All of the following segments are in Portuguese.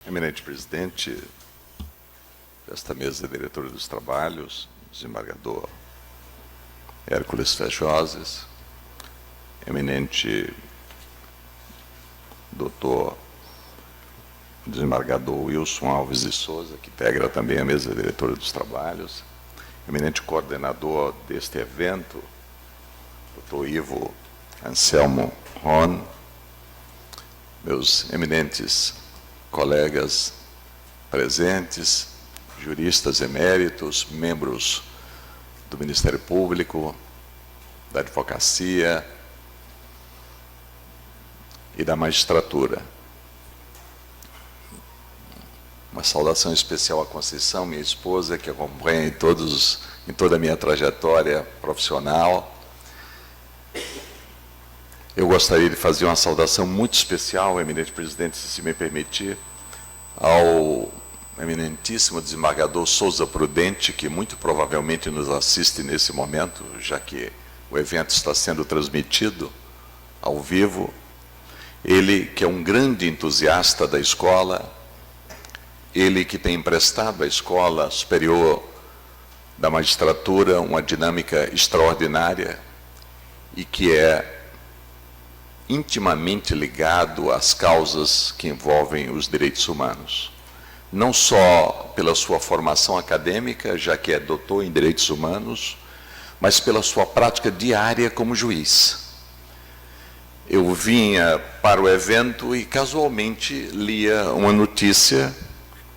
Eminente presidente desta mesa diretora dos trabalhos, desembargador Hércules Fechoses, eminente doutor desembargador Wilson Alves de Souza, que integra também a mesa diretora dos trabalhos, eminente coordenador deste evento, doutor Ivo Anselmo Ron, meus eminentes colegas presentes, juristas eméritos, membros do Ministério Público, da Advocacia e da Magistratura. Uma saudação especial à Conceição, minha esposa, que acompanha em toda a minha trajetória profissional. Eu gostaria de fazer uma saudação muito especial, eminente presidente, se me permitir, ao eminentíssimo desembargador Souza Prudente, que muito provavelmente nos assiste nesse momento, já que o evento está sendo transmitido ao vivo. Ele que é um grande entusiasta da escola, ele que tem emprestado à Escola Superior da Magistratura uma dinâmica extraordinária e que é intimamente ligado às causas que envolvem os direitos humanos. Não só pela sua formação acadêmica, já que é doutor em direitos humanos, mas pela sua prática diária como juiz. Eu vinha para o evento e casualmente lia uma notícia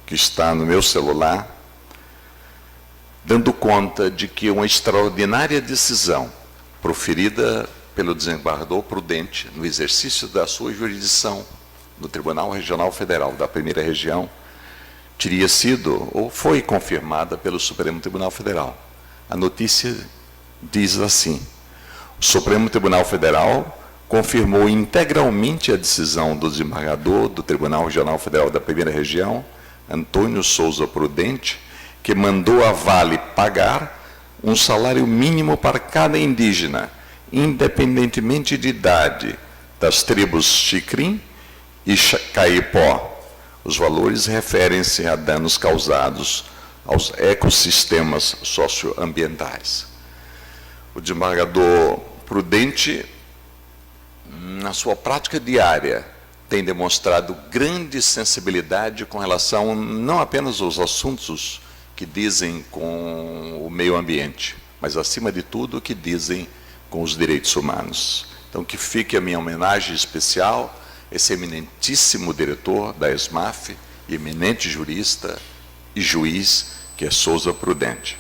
que está no meu celular, dando conta de que uma extraordinária decisão proferida pelo desembargador Prudente, no exercício da sua jurisdição no Tribunal Regional Federal da Primeira Região, teria sido ou foi confirmada pelo Supremo Tribunal Federal. A notícia diz assim: o Supremo Tribunal Federal confirmou integralmente a decisão do desembargador do Tribunal Regional Federal da Primeira Região, Antônio Souza Prudente, que mandou a Vale pagar um salário mínimo para cada indígena, independentemente de idade, das tribos Xicrim e Caipó. Os valores referem-se a danos causados aos ecossistemas socioambientais. O desembargador Prudente, na sua prática diária, tem demonstrado grande sensibilidade com relação não apenas aos assuntos que dizem com o meio ambiente, mas, acima de tudo, que dizem com os direitos humanos. Então, que fique a minha homenagem especial a esse eminentíssimo diretor da ESMAF, eminente jurista e juiz, que é Souza Prudente.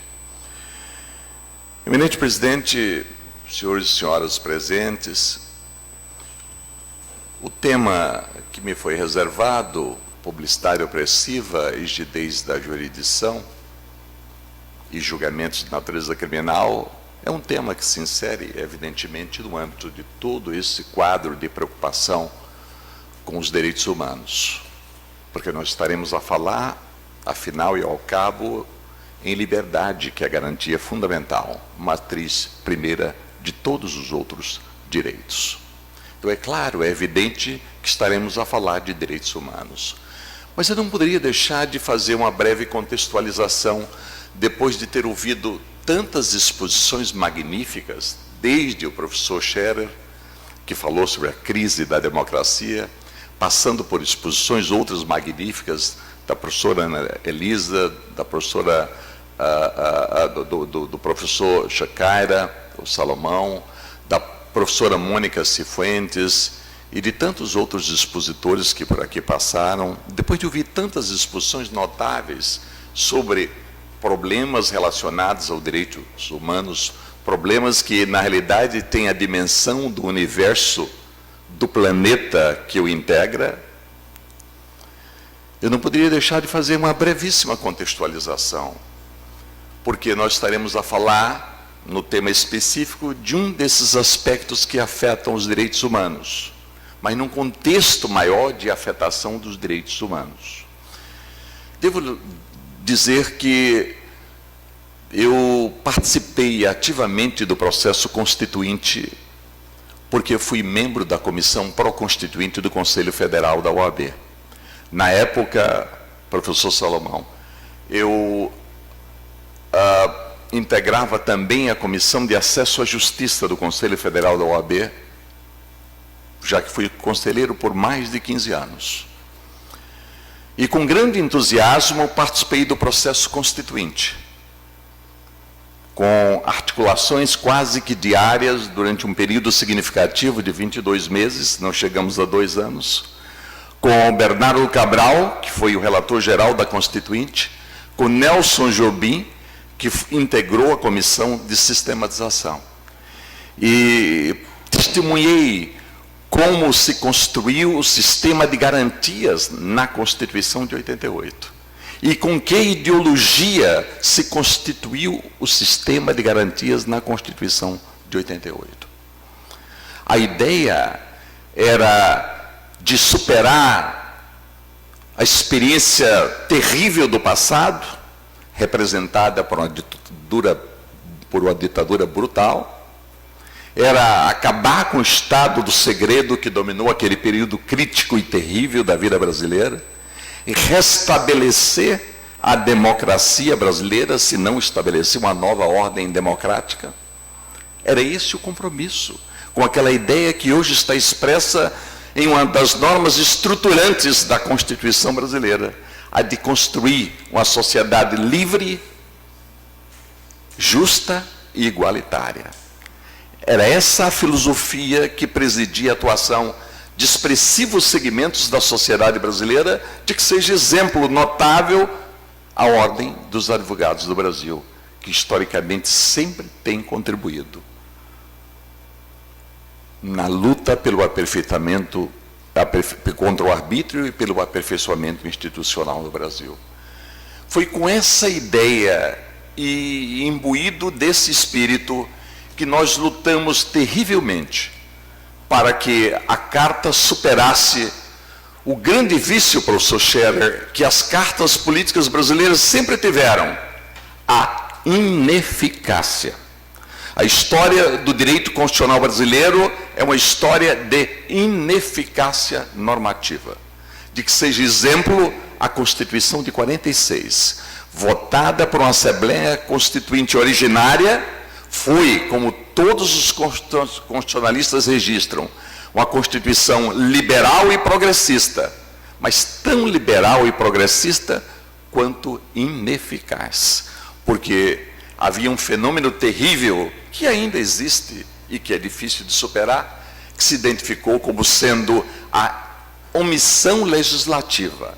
Eminente presidente, senhores e senhoras presentes, o tema que me foi reservado, publicidade opressiva, rigidez da jurisdição e julgamentos de natureza criminal, é um tema que se insere, evidentemente, no âmbito de todo esse quadro de preocupação com os direitos humanos. Porque nós estaremos a falar, afinal e ao cabo, em liberdade, que é a garantia fundamental, matriz primeira de todos os outros direitos. Então, é claro, é evidente que estaremos a falar de direitos humanos. Mas eu não poderia deixar de fazer uma breve contextualização, depois de ter ouvido tantas exposições magníficas, desde o professor Scherer, que falou sobre a crise da democracia, passando por exposições outras magníficas, da professora Ana Elisa, da professora, do professor Chacaira, o Salomão, da professora Mônica Cifuentes e de tantos outros expositores que por aqui passaram. Depois de ouvir tantas exposições notáveis sobre problemas relacionados aos direitos humanos, problemas que, na realidade, têm a dimensão do universo, do planeta que o integra, eu não poderia deixar de fazer uma brevíssima contextualização, porque nós estaremos a falar, no tema específico, de um desses aspectos que afetam os direitos humanos, mas num contexto maior de afetação dos direitos humanos. Devo dizer que eu participei ativamente do processo constituinte, porque eu fui membro da comissão pró-constituinte do Conselho Federal da OAB. Na época, professor Salomão, eu integrava também a Comissão de Acesso à Justiça do Conselho Federal da OAB, já que fui conselheiro por mais de 15 anos. E com grande entusiasmo participei do processo constituinte, com articulações quase que diárias durante um período significativo de 22 meses, não chegamos a 2 anos, com Bernardo Cabral, que foi o relator geral da Constituinte, com Nelson Jobim, que integrou a Comissão de Sistematização. E testemunhei como se construiu o sistema de garantias na Constituição de 88. E com que ideologia se constituiu o sistema de garantias na Constituição de 88. A ideia era de superar a experiência terrível do passado, representada por uma ditadura brutal, era acabar com o estado do segredo que dominou aquele período crítico e terrível da vida brasileira, e restabelecer a democracia brasileira, se não estabelecer uma nova ordem democrática. Era esse o compromisso, com aquela ideia que hoje está expressa em uma das normas estruturantes da Constituição brasileira, a de construir uma sociedade livre, justa e igualitária. Era essa a filosofia que presidia a atuação de expressivos segmentos da sociedade brasileira, de que seja exemplo notável a Ordem dos Advogados do Brasil, que historicamente sempre tem contribuído na luta pelo aperfeiçoamento, contra o arbítrio e pelo aperfeiçoamento institucional no Brasil. Foi com essa ideia e imbuído desse espírito que nós lutamos terrivelmente para que a carta superasse o grande vício, professor Scherer, que as cartas políticas brasileiras sempre tiveram: a ineficácia. A história do direito constitucional brasileiro é uma história de ineficácia normativa. De que seja exemplo a Constituição de 46, votada por uma Assembleia Constituinte originária, foi, como todos os constitucionalistas registram, uma Constituição liberal e progressista, mas tão liberal e progressista quanto ineficaz, porque havia um fenômeno terrível que ainda existe e que é difícil de superar, que se identificou como sendo a omissão legislativa,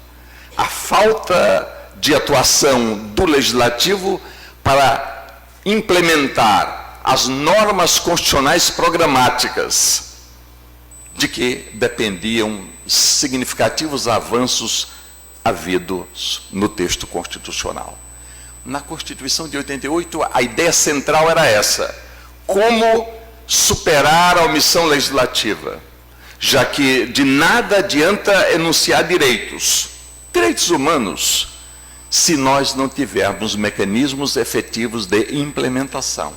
a falta de atuação do legislativo para implementar as normas constitucionais programáticas, de que dependiam significativos avanços havidos no texto constitucional. Na Constituição de 88, a ideia central era essa: como superar a omissão legislativa, já que de nada adianta enunciar direitos humanos, se nós não tivermos mecanismos efetivos de implementação,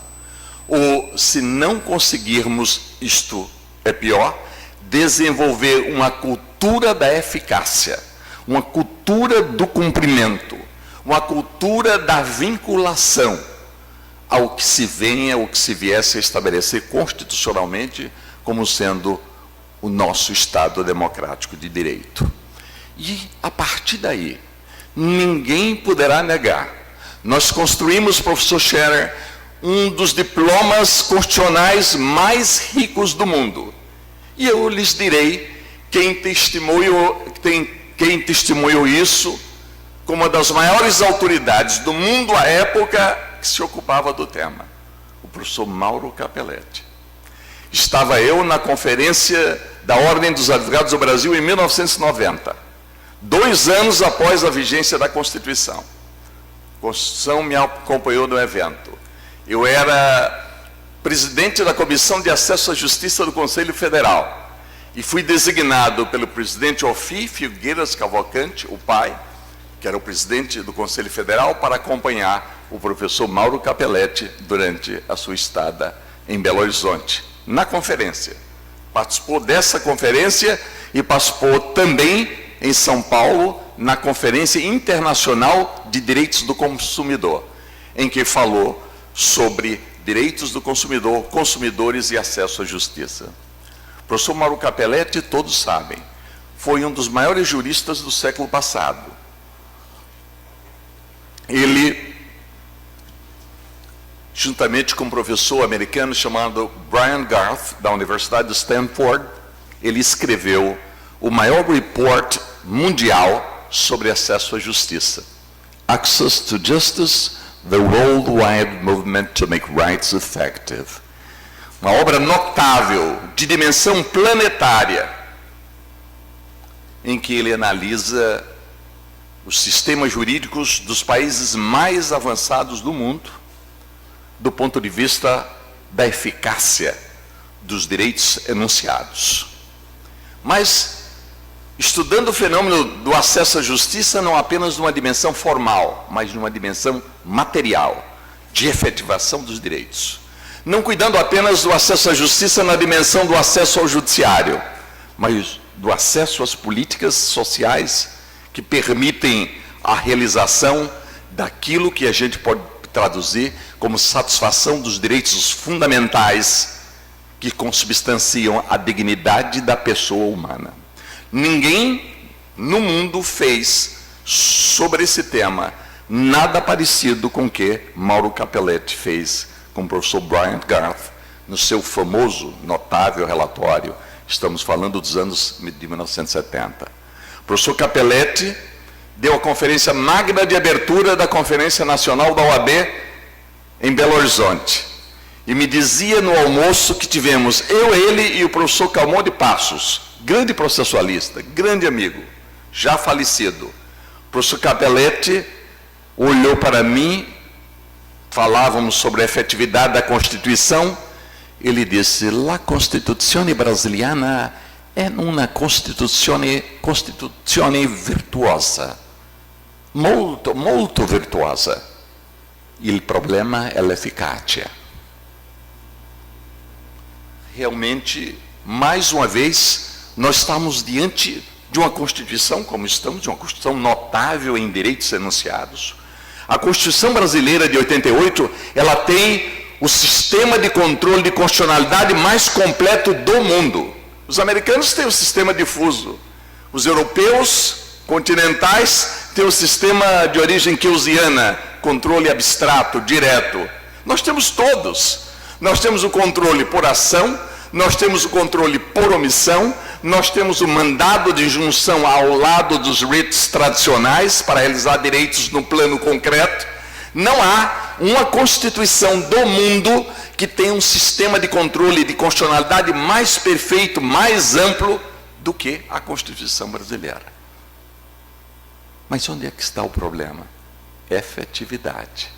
ou se não conseguirmos, isto é pior, desenvolver uma cultura da eficácia, uma cultura do cumprimento, uma cultura da vinculação ao que se venha, ou que se viesse a estabelecer constitucionalmente como sendo o nosso Estado democrático de direito. E, a partir daí, ninguém poderá negar, nós construímos, professor Scherer, um dos diplomas constitucionais mais ricos do mundo. E eu lhes direi quem testemunhou isso como uma das maiores autoridades do mundo à época que se ocupava do tema, o professor Mauro Capelletti. Estava eu na conferência da Ordem dos Advogados do Brasil em 1990, 2 anos após a vigência da Constituição. A Constituição me acompanhou no evento. Eu era presidente da Comissão de Acesso à Justiça do Conselho Federal e fui designado pelo presidente Ofi Figueiras Cavalcante, o pai, que era o presidente do Conselho Federal, para acompanhar o professor Mauro Capelletti durante a sua estada em Belo Horizonte, na conferência. Participou dessa conferência e participou também em São Paulo, na Conferência Internacional de Direitos do Consumidor, em que falou sobre direitos do consumidor, consumidores e acesso à justiça. O professor Mauro Capelletti, todos sabem, foi um dos maiores juristas do século passado. Ele, juntamente com um professor americano chamado Brian Garth, da Universidade de Stanford, ele escreveu o maior report mundial sobre acesso à justiça. Access to Justice, the Worldwide Movement to Make Rights Effective. Uma obra notável, de dimensão planetária, em que ele analisa os sistemas jurídicos dos países mais avançados do mundo, do ponto de vista da eficácia dos direitos enunciados. Mas, estudando o fenômeno do acesso à justiça, não apenas numa dimensão formal, mas numa dimensão material, de efetivação dos direitos. Não cuidando apenas do acesso à justiça na dimensão do acesso ao judiciário, mas do acesso às políticas sociais que permitem a realização daquilo que a gente pode traduzir como satisfação dos direitos fundamentais que consubstanciam a dignidade da pessoa humana. Ninguém no mundo fez sobre esse tema nada parecido com o que Mauro Capelletti fez com o professor Brian Garth no seu famoso, notável relatório. Estamos falando dos anos de 1970. O professor Capelletti deu a conferência magna de abertura da Conferência Nacional da OAB em Belo Horizonte. E me dizia no almoço que tivemos eu, ele e o professor Calmon de Passos, grande processualista, grande amigo, já falecido. O professor Capelletti olhou para mim, falávamos sobre a efetividade da Constituição, ele disse: La Costituzione brasiliana è una Costituzione virtuosa, molto, molto virtuosa. Il problema è l'efficacia. Realmente, mais uma vez, nós estamos diante de uma Constituição, como estamos, de uma Constituição notável em direitos enunciados. A Constituição brasileira de 88, ela tem o sistema de controle de constitucionalidade mais completo do mundo. Os americanos têm o sistema difuso. Os europeus continentais têm o sistema de origem keynesiana, controle abstrato, direto. Nós temos todos. Nós temos o controle por ação, nós temos o controle por omissão, nós temos o mandado de junção ao lado dos writs tradicionais para realizar direitos no plano concreto. Não há uma Constituição do mundo que tenha um sistema de controle de constitucionalidade mais perfeito, mais amplo do que a Constituição brasileira. Mas onde é que está o problema? Efetividade.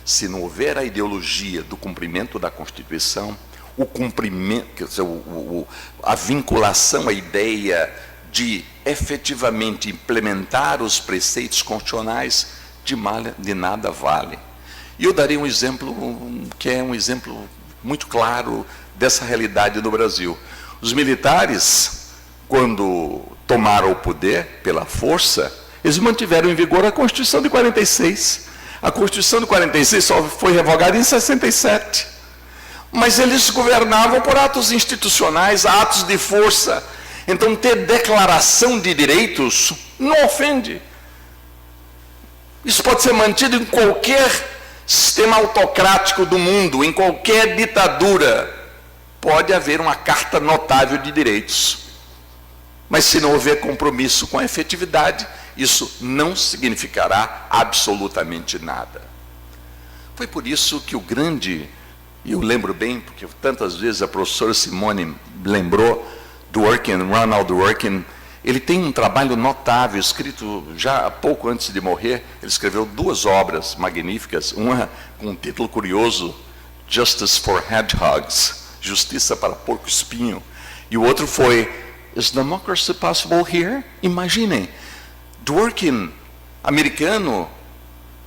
Se não houver a ideologia do cumprimento da Constituição, o cumprimento, quer dizer, a vinculação à ideia de efetivamente implementar os preceitos constitucionais, de nada vale. E eu darei um exemplo que é um exemplo muito claro dessa realidade no Brasil. Os militares, quando tomaram o poder pela força, eles mantiveram em vigor a Constituição de 46. A Constituição de 46 só foi revogada em 67. Mas eles governavam por atos institucionais, atos de força. Então, ter declaração de direitos não ofende. Isso pode ser mantido em qualquer sistema autocrático do mundo, em qualquer ditadura. Pode haver uma carta notável de direitos. Mas se não houver compromisso com a efetividade, isso não significará absolutamente nada. Foi por isso que o grande, e eu lembro bem, porque tantas vezes a professora Simone lembrou do Ronald Dworkin. Ele tem um trabalho notável, escrito já pouco antes de morrer. Ele escreveu 2 obras magníficas, uma com um título curioso, Justice for Hedgehogs, Justiça para Porco-Espinho, e o outro foi Is Democracy Possible Here? Imaginem, Dworkin, americano,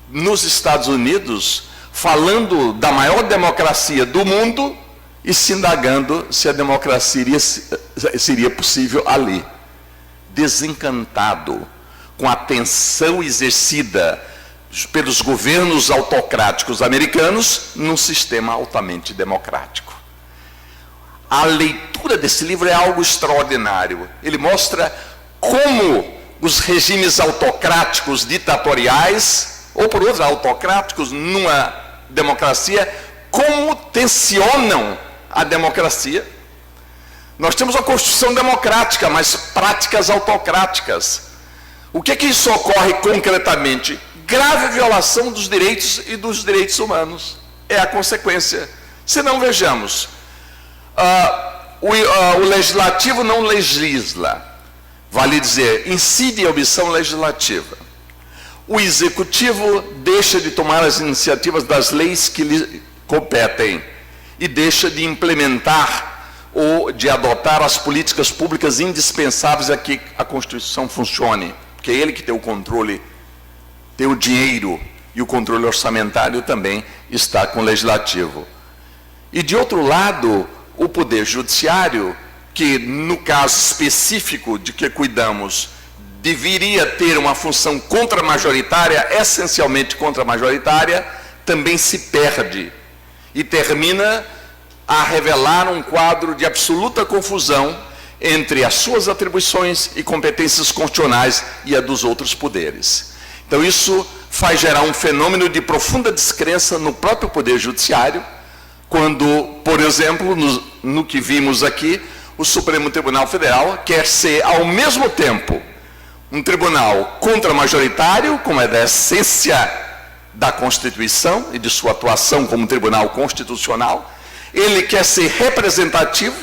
nos Estados Unidos, falando da maior democracia do mundo e se indagando se a democracia seria possível ali. desencantado com a tensão exercida pelos governos autocráticos americanos num sistema altamente democrático. A leitura desse livro é algo extraordinário. Ele mostra como os regimes autocráticos ditatoriais, ou por outros, autocráticos numa democracia, como tensionam a democracia. Nós temos uma Constituição democrática, mas práticas autocráticas. O que é que isso ocorre concretamente? Grave violação dos direitos e dos direitos humanos. É a consequência. Se não, vejamos, o legislativo não legisla, vale dizer, incide a omissão legislativa. O executivo deixa de tomar as iniciativas das leis que lhe competem e deixa de implementar ou de adotar as políticas públicas indispensáveis a que a Constituição funcione, porque é ele que tem o controle, tem o dinheiro, e o controle orçamentário também está com o legislativo. E de outro lado, o poder judiciário, que no caso específico de que cuidamos, deveria ter uma função contramajoritária, essencialmente contramajoritária, também se perde e termina a revelar um quadro de absoluta confusão entre as suas atribuições e competências constitucionais e a dos outros poderes. Então isso faz gerar um fenômeno de profunda descrença no próprio poder judiciário, quando, por exemplo, no que vimos aqui, o Supremo Tribunal Federal quer ser, ao mesmo tempo, um tribunal contramajoritário, como é da essência da Constituição e de sua atuação como tribunal constitucional. Ele quer ser representativo,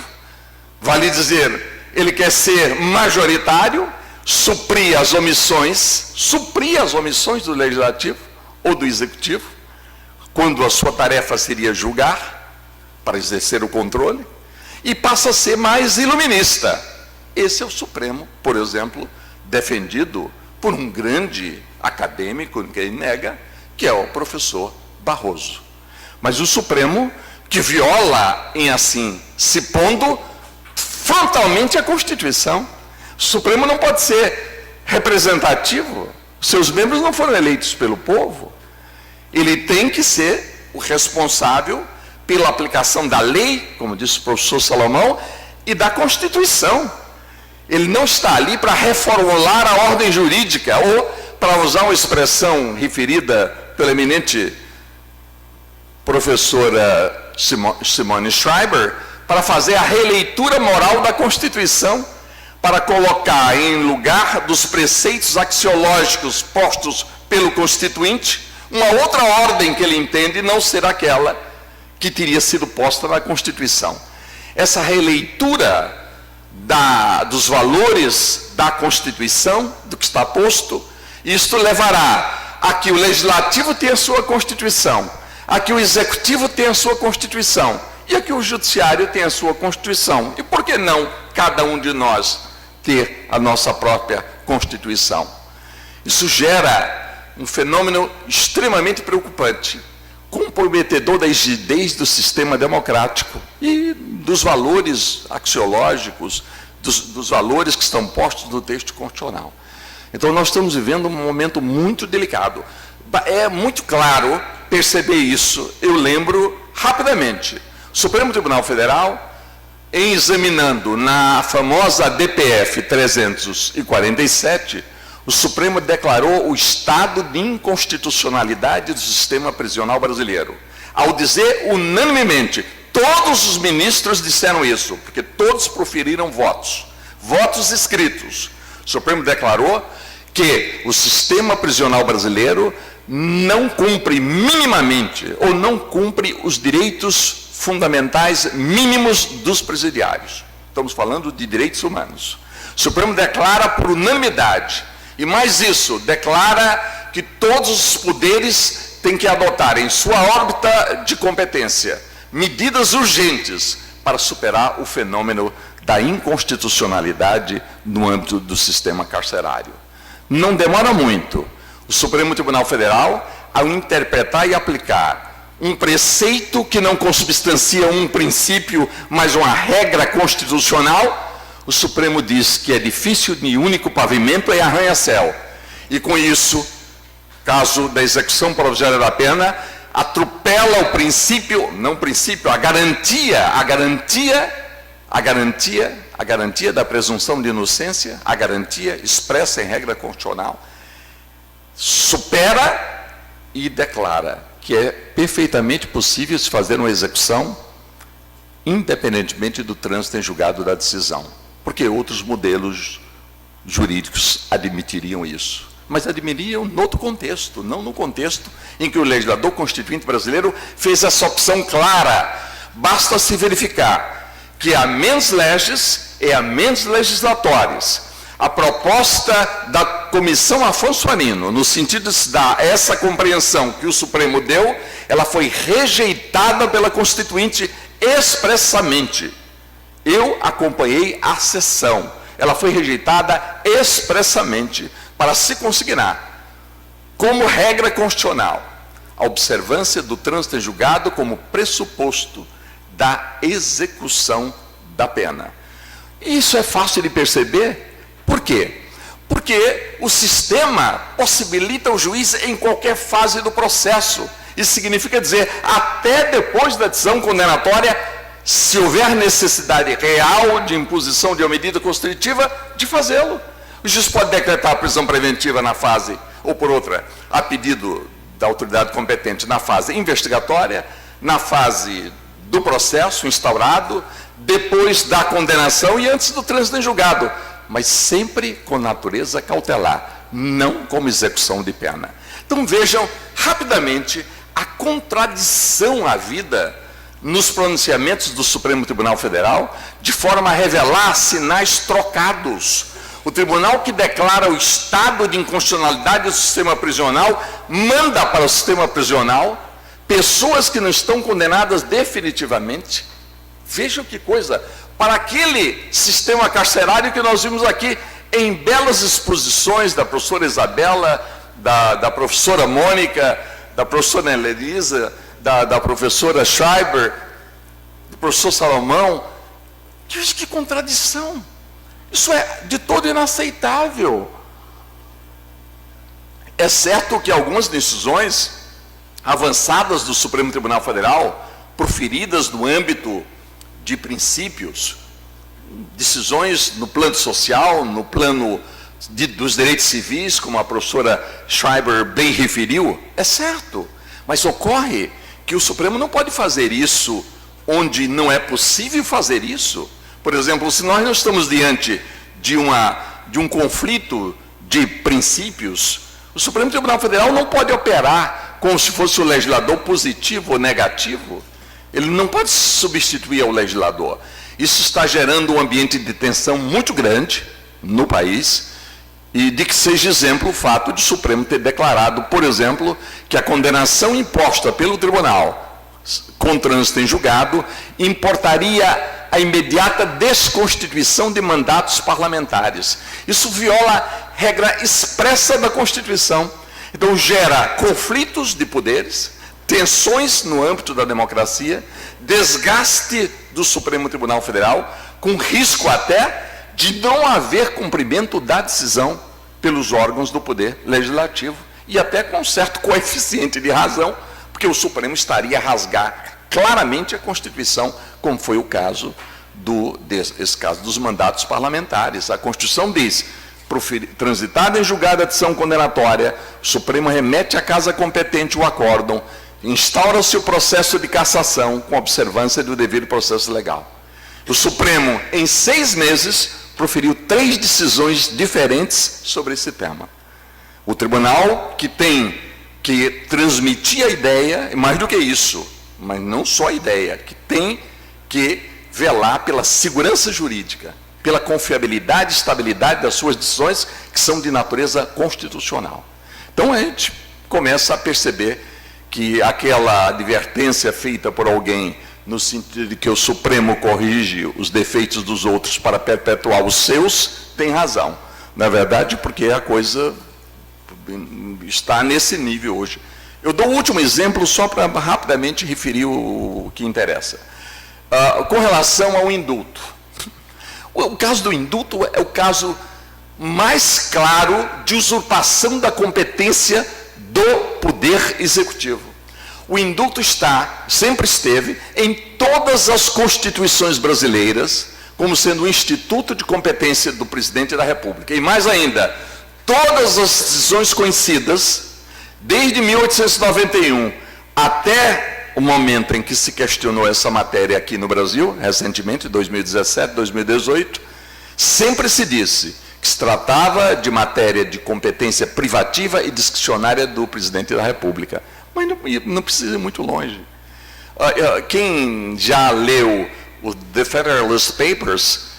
vale dizer, ele quer ser majoritário, suprir as omissões do legislativo ou do executivo, quando a sua tarefa seria julgar, para exercer o controle, e passa a ser mais iluminista. Esse é o Supremo, por exemplo, defendido por um grande acadêmico, ninguém nega, que é o professor Barroso. Mas o Supremo, que viola, em assim, se pondo frontalmente a Constituição. O Supremo não pode ser representativo, seus membros não foram eleitos pelo povo. Ele tem que ser o responsável pela aplicação da lei, como disse o professor Salomão, e da Constituição. Ele não está ali para reformular a ordem jurídica, ou, para usar uma expressão referida pela eminente professora Simone Schreiber, para fazer a releitura moral da Constituição, para colocar em lugar dos preceitos axiológicos postos pelo Constituinte, uma outra ordem que ele entende não ser aquela que teria sido posta na Constituição. Essa releitura dos valores da Constituição, do que está posto, isto levará a que o Legislativo tenha a sua Constituição, a que o Executivo tenha a sua Constituição, e a que o Judiciário tenha a sua Constituição. E por que não cada um de nós ter a nossa própria Constituição? Isso gera um fenômeno extremamente preocupante, comprometedor da rigidez do sistema democrático e dos valores axiológicos, dos valores que estão postos no texto constitucional. Então nós estamos vivendo um momento muito delicado. É muito claro perceber isso. Eu lembro rapidamente, o Supremo Tribunal Federal, em examinando na famosa DPF 347, o Supremo declarou o estado de inconstitucionalidade do sistema prisional brasileiro. Ao dizer unanimemente, todos os ministros disseram isso, porque todos proferiram votos escritos. O Supremo declarou que o sistema prisional brasileiro não cumpre minimamente, ou não cumpre os direitos fundamentais mínimos dos presidiários. Estamos falando de direitos humanos. O Supremo declara por unanimidade, e mais isso, declara que todos os poderes têm que adotar em sua órbita de competência medidas urgentes para superar o fenômeno da inconstitucionalidade no âmbito do sistema carcerário. Não demora muito. O Supremo Tribunal Federal, ao interpretar e aplicar um preceito que não consubstancia um princípio, mas uma regra constitucional, o Supremo diz que edifício de único pavimento é arranha-céu. E com isso, caso da execução provisória da pena, atropela o princípio, não princípio, a garantia da presunção de inocência, a garantia expressa em regra constitucional, supera e declara que é perfeitamente possível se fazer uma execução independentemente do trânsito em julgado da decisão, porque outros modelos jurídicos admitiriam isso. Mas admiriam no outro contexto, não no contexto em que o legislador constituinte brasileiro fez essa opção clara. Basta se verificar que a mens legis e a mens legislatoris, a proposta da Comissão Afonso Arino, no sentido de dar essa compreensão que o Supremo deu, ela foi rejeitada pela Constituinte expressamente. Eu acompanhei a sessão, ela foi rejeitada expressamente, para se consignar, como regra constitucional, a observância do trânsito em julgado como pressuposto da execução da pena. Isso é fácil de perceber. Por quê? Porque o sistema possibilita o juiz em qualquer fase do processo. Isso significa dizer, até depois da decisão condenatória, se houver necessidade real de imposição de uma medida constritiva, de fazê-lo. O juiz pode decretar a prisão preventiva na fase, ou por outra, a pedido da autoridade competente, na fase investigatória, na fase do processo instaurado, depois da condenação e antes do trânsito em julgado, mas sempre com natureza cautelar, não como execução de pena. Então vejam rapidamente a contradição havida nos pronunciamentos do Supremo Tribunal Federal, de forma a revelar sinais trocados. O tribunal que declara o estado de inconstitucionalidade do sistema prisional manda para o sistema prisional pessoas que não estão condenadas definitivamente. Vejam que coisa, para aquele sistema carcerário que nós vimos aqui em belas exposições da professora Isabela, da professora Mônica, da professora Elisa, da professora Schreiber, do professor Salomão. Que contradição! Isso é de todo inaceitável. É certo que algumas decisões avançadas do Supremo Tribunal Federal, proferidas no âmbito de princípios, decisões no plano social, no plano dos direitos civis, como a professora Schreiber bem referiu, é certo. Mas ocorre que o Supremo não pode fazer isso onde não é possível fazer isso. Por exemplo, se nós não estamos diante de um conflito de princípios, o Supremo Tribunal Federal não pode operar como se fosse o legislador positivo ou negativo. Ele não pode substituir ao legislador. Isso está gerando um ambiente de tensão muito grande no país, e de que seja exemplo o fato de o Supremo ter declarado, por exemplo, que a condenação imposta pelo tribunal com trânsito em julgado importaria a imediata desconstituição de mandatos parlamentares. Isso viola regra expressa da Constituição. Então gera conflitos de poderes, tensões no âmbito da democracia, desgaste do Supremo Tribunal Federal, com risco até de não haver cumprimento da decisão pelos órgãos do Poder Legislativo, e até com certo coeficiente de razão, porque o Supremo estaria a rasgar claramente a Constituição, como foi o caso esse caso dos mandatos parlamentares. A Constituição diz, transitada em julgada a decisão condenatória, o Supremo remete à casa competente o acórdão, instaura-se o processo de cassação com observância do devido processo legal. O Supremo, em 6 meses, proferiu 3 decisões diferentes sobre esse tema. O tribunal que tem que transmitir a ideia, e mais do que isso, mas não só a ideia, que tem que velar pela segurança jurídica, pela confiabilidade e estabilidade das suas decisões, que são de natureza constitucional. Então a gente começa a perceber que aquela advertência feita por alguém, no sentido de que o Supremo corrige os defeitos dos outros para perpetuar os seus, tem razão. Na verdade, porque a coisa está nesse nível hoje. Eu dou o último exemplo só para rapidamente referir o que interessa. Com relação ao indulto. O caso do indulto é o caso mais claro de usurpação da competência do poder executivo. O indulto sempre esteve em todas as constituições brasileiras como sendo um instituto de competência do presidente da República. E mais ainda, todas as decisões conhecidas, desde 1891 até o momento em que se questionou essa matéria aqui no Brasil, recentemente, 2017, 2018, sempre se disse que se tratava de matéria de competência privativa e discricionária do presidente da República. Mas não precisa ir muito longe. Quem já leu o The Federalist Papers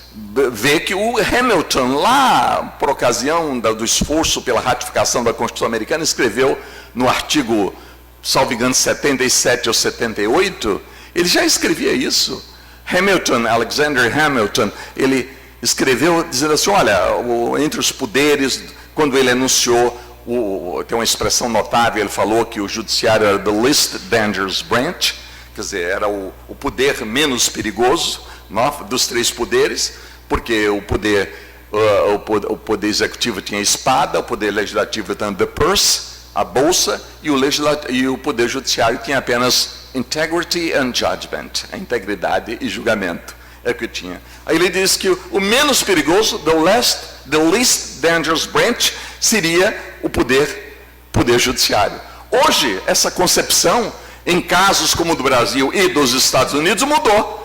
vê que o Hamilton, lá por ocasião do esforço pela ratificação da Constituição Americana, escreveu no artigo, salvo engano, 77 ou 78, ele já escrevia isso. Hamilton, Alexander Hamilton, ele escreveu dizendo assim, olha, entre os poderes, quando ele enunciou, tem uma expressão notável, ele falou que o judiciário era the least dangerous branch, quer dizer, era o poder menos perigoso, dos três poderes, porque o poder executivo tinha a espada, o poder legislativo tinha the purse, a bolsa, e o poder judiciário tinha apenas integrity and judgment, a integridade e julgamento, é o que tinha. Aí ele diz que o menos perigoso, the least dangerous branch, seria o poder judiciário. Hoje, essa concepção, em casos como o do Brasil e dos Estados Unidos, mudou.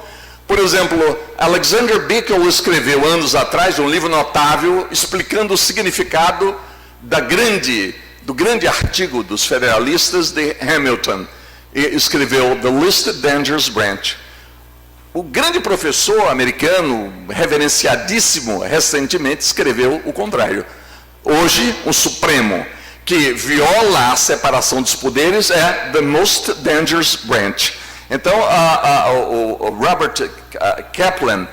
Por exemplo, Alexander Bickel escreveu anos atrás um livro notável explicando o significado do grande artigo dos federalistas de Hamilton. E escreveu The Least Dangerous Branch. O grande professor americano, reverenciadíssimo, recentemente escreveu o contrário. Hoje, o Supremo, que viola a separação dos poderes, é the most dangerous branch. Então, o Robert Kaplan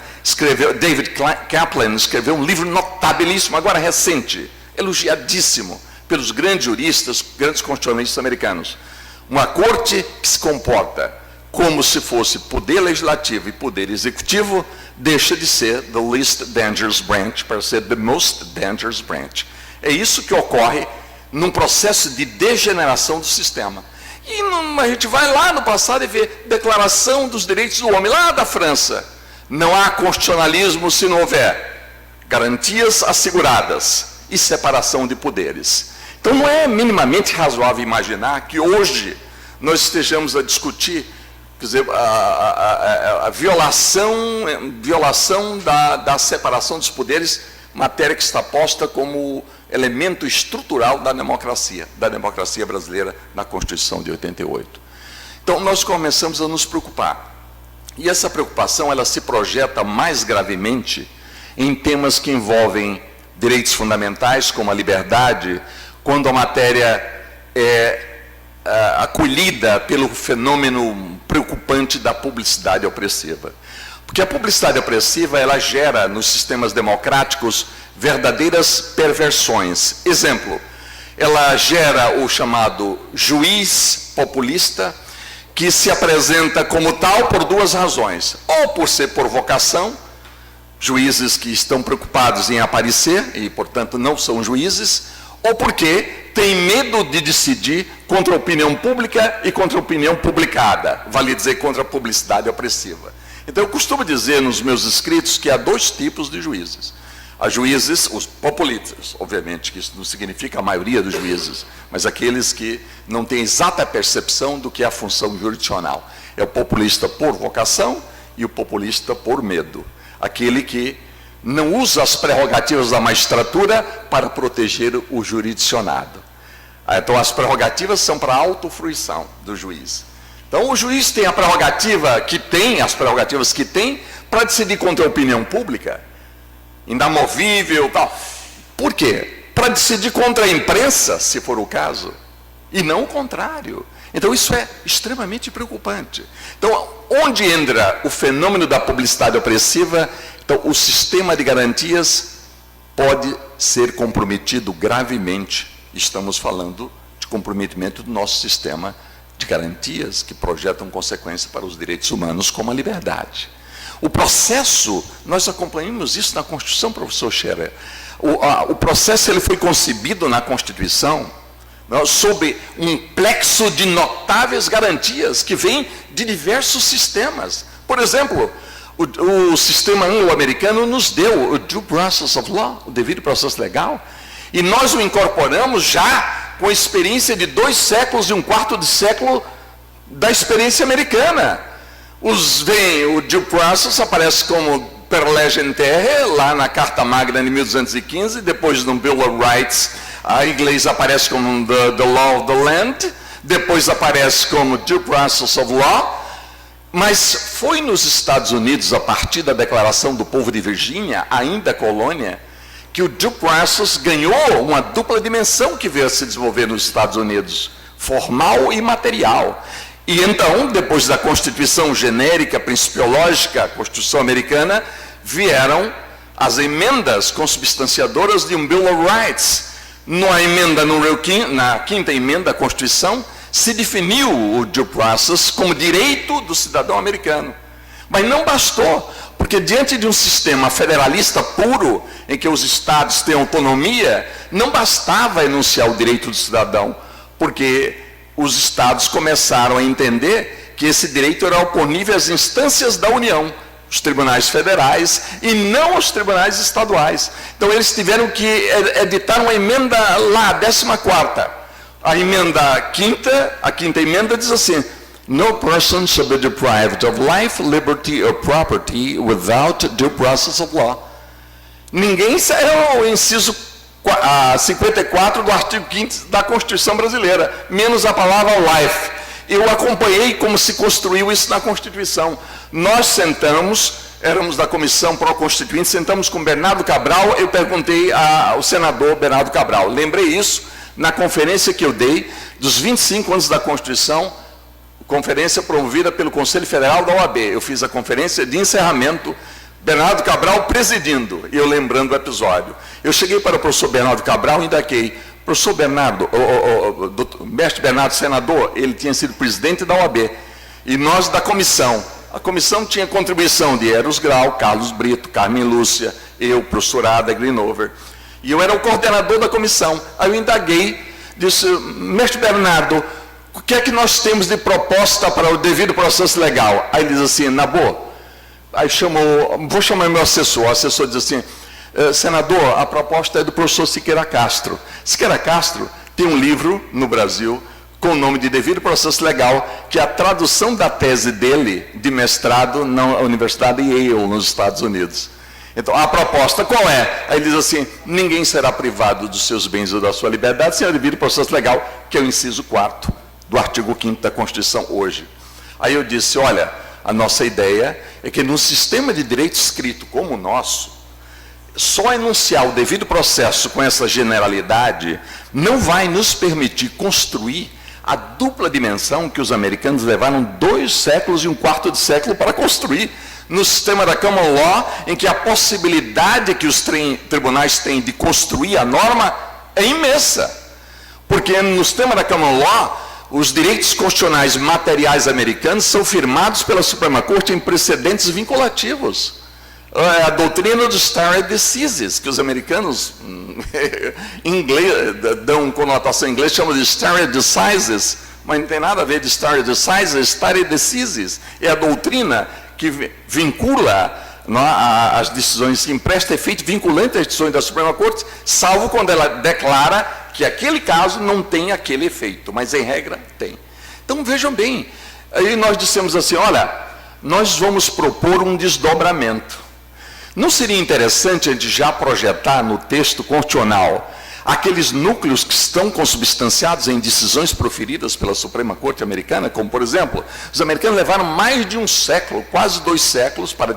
David Kaplan escreveu um livro notabilíssimo, agora recente, elogiadíssimo pelos grandes juristas, grandes constitucionalistas americanos. Uma corte que se comporta como se fosse poder legislativo e poder executivo, deixa de ser the least dangerous branch para ser the most dangerous branch. É isso que ocorre num processo de degeneração do sistema. E a gente vai lá no passado e vê Declaração dos Direitos do Homem, lá da França. Não há constitucionalismo se não houver garantias asseguradas e separação de poderes. Então não é minimamente razoável imaginar que hoje nós estejamos a discutir, quer dizer, a violação da separação dos poderes, matéria que está posta como elemento estrutural da democracia brasileira na Constituição de 88. Então nós começamos a nos preocupar. E essa preocupação, ela se projeta mais gravemente em temas que envolvem direitos fundamentais, como a liberdade, quando a matéria é acolhida pelo fenômeno preocupante da publicidade opressiva. Porque a publicidade opressiva, ela gera nos sistemas democráticos verdadeiras perversões. Exemplo, ela gera o chamado juiz populista, que se apresenta como tal por duas razões. Ou por ser por vocação, juízes que estão preocupados em aparecer, e portanto não são juízes, ou porque tem medo de decidir contra a opinião pública e contra a opinião publicada, vale dizer, contra a publicidade opressiva. Então eu costumo dizer nos meus escritos que há dois tipos de juízes. Há juízes, os populistas, obviamente, que isso não significa a maioria dos juízes, mas aqueles que não têm exata percepção do que é a função jurisdicional. É o populista por vocação e o populista por medo. Aquele que não usa as prerrogativas da magistratura para proteger o jurisdicionado. Então as prerrogativas são para a autofruição do juiz. Então o juiz tem a prerrogativa que tem, as prerrogativas que tem, para decidir contra a opinião pública, inamovível, tal. Por quê? Para decidir contra a imprensa, se for o caso, e não o contrário. Então isso é extremamente preocupante. Então, onde entra o fenômeno da publicidade opressiva, então o sistema de garantias pode ser comprometido gravemente. Estamos falando de comprometimento do nosso sistema de garantias que projetam consequências para os direitos humanos, como a liberdade. O processo, nós acompanhamos isso na Constituição, professor Scherer. O processo ele foi concebido na Constituição sob um plexo de notáveis garantias que vêm de diversos sistemas. Por exemplo, o sistema anglo-americano nos deu o due process of law, o devido processo legal, e nós o incorporamos já com a experiência de 2 séculos e um quarto de século da experiência americana. O due process aparece como per legem terre, lá na Carta Magna de 1215, depois no Bill of Rights, a inglês aparece como the Law of the Land, depois aparece como due process of law, mas foi nos Estados Unidos, a partir da Declaração do Povo de Virgínia, ainda colônia, que o due process ganhou uma dupla dimensão que veio a se desenvolver nos Estados Unidos, formal e material. E então, depois da Constituição genérica, principiológica, a Constituição americana, vieram as emendas consubstanciadoras de um Bill of Rights. Na quinta emenda da Constituição, se definiu o due process como direito do cidadão americano. Mas não bastou, porque diante de um sistema federalista puro, em que os estados têm autonomia, não bastava enunciar o direito do cidadão, porque os estados começaram a entender que esse direito era oponível às instâncias da União, os tribunais federais e não os tribunais estaduais. Então eles tiveram que editar uma emenda lá, 14ª. A quinta emenda diz assim: no person shall be deprived of life, liberty or property without due process of law. Ninguém, é o inciso 54 do artigo 5º da Constituição brasileira, menos a palavra life. Eu acompanhei como se construiu isso na Constituição. Nós sentamos, éramos da Comissão Pró-Constituinte, sentamos com Bernardo Cabral, eu perguntei ao senador Bernardo Cabral, lembrei isso na conferência que eu dei dos 25 anos da Constituição, conferência promovida pelo Conselho Federal da OAB. Eu fiz a conferência de encerramento, Bernardo Cabral presidindo, e eu lembrando o episódio. Eu cheguei para o professor Bernardo Cabral e indaquei: professor Bernardo, mestre Bernardo, senador, ele tinha sido presidente da OAB, e nós da comissão. A comissão tinha contribuição de Eros Grau, Carlos Brito, Carmen Lúcia, eu, professor Ada Greenover, e eu era o coordenador da comissão. Aí eu indaguei, disse: mestre Bernardo, o que é que nós temos de proposta para o devido processo legal? Aí ele diz assim: na boa. Aí vou chamar meu assessor. O assessor diz assim: senador, a proposta é do professor Siqueira Castro. Siqueira Castro tem um livro no Brasil com o nome de Devido Processo Legal, que é a tradução da tese dele de mestrado na Universidade Yale, nos Estados Unidos. Então, a proposta qual é? Aí ele diz assim: ninguém será privado dos seus bens ou da sua liberdade sem o devido processo legal, que é o inciso 4º do artigo 5º da Constituição hoje. Aí eu disse: olha, a nossa ideia é que num sistema de direito escrito como o nosso, só enunciar o devido processo com essa generalidade não vai nos permitir construir a dupla dimensão que os americanos levaram 2 séculos e um quarto de século para construir no sistema da common law, em que a possibilidade que os tribunais têm de construir a norma é imensa. Porque no sistema da common law, os direitos constitucionais materiais americanos são firmados pela Suprema Corte em precedentes vinculativos. A doutrina dos stare decisis, que os americanos em inglês, dão conotação em inglês, chamam de stare decisis, mas não tem nada a ver de stare decisis, stare decisis. É a doutrina que vincula as decisões, que empresta efeito vinculante às decisões da Suprema Corte, salvo quando ela declara que aquele caso não tem aquele efeito, mas em regra tem. Então vejam bem, aí nós dissemos assim: olha, nós vamos propor um desdobramento. Não seria interessante a gente já projetar no texto constitucional aqueles núcleos que estão consubstanciados em decisões proferidas pela Suprema Corte americana, como por exemplo, os americanos levaram mais de um século, quase 2 séculos, para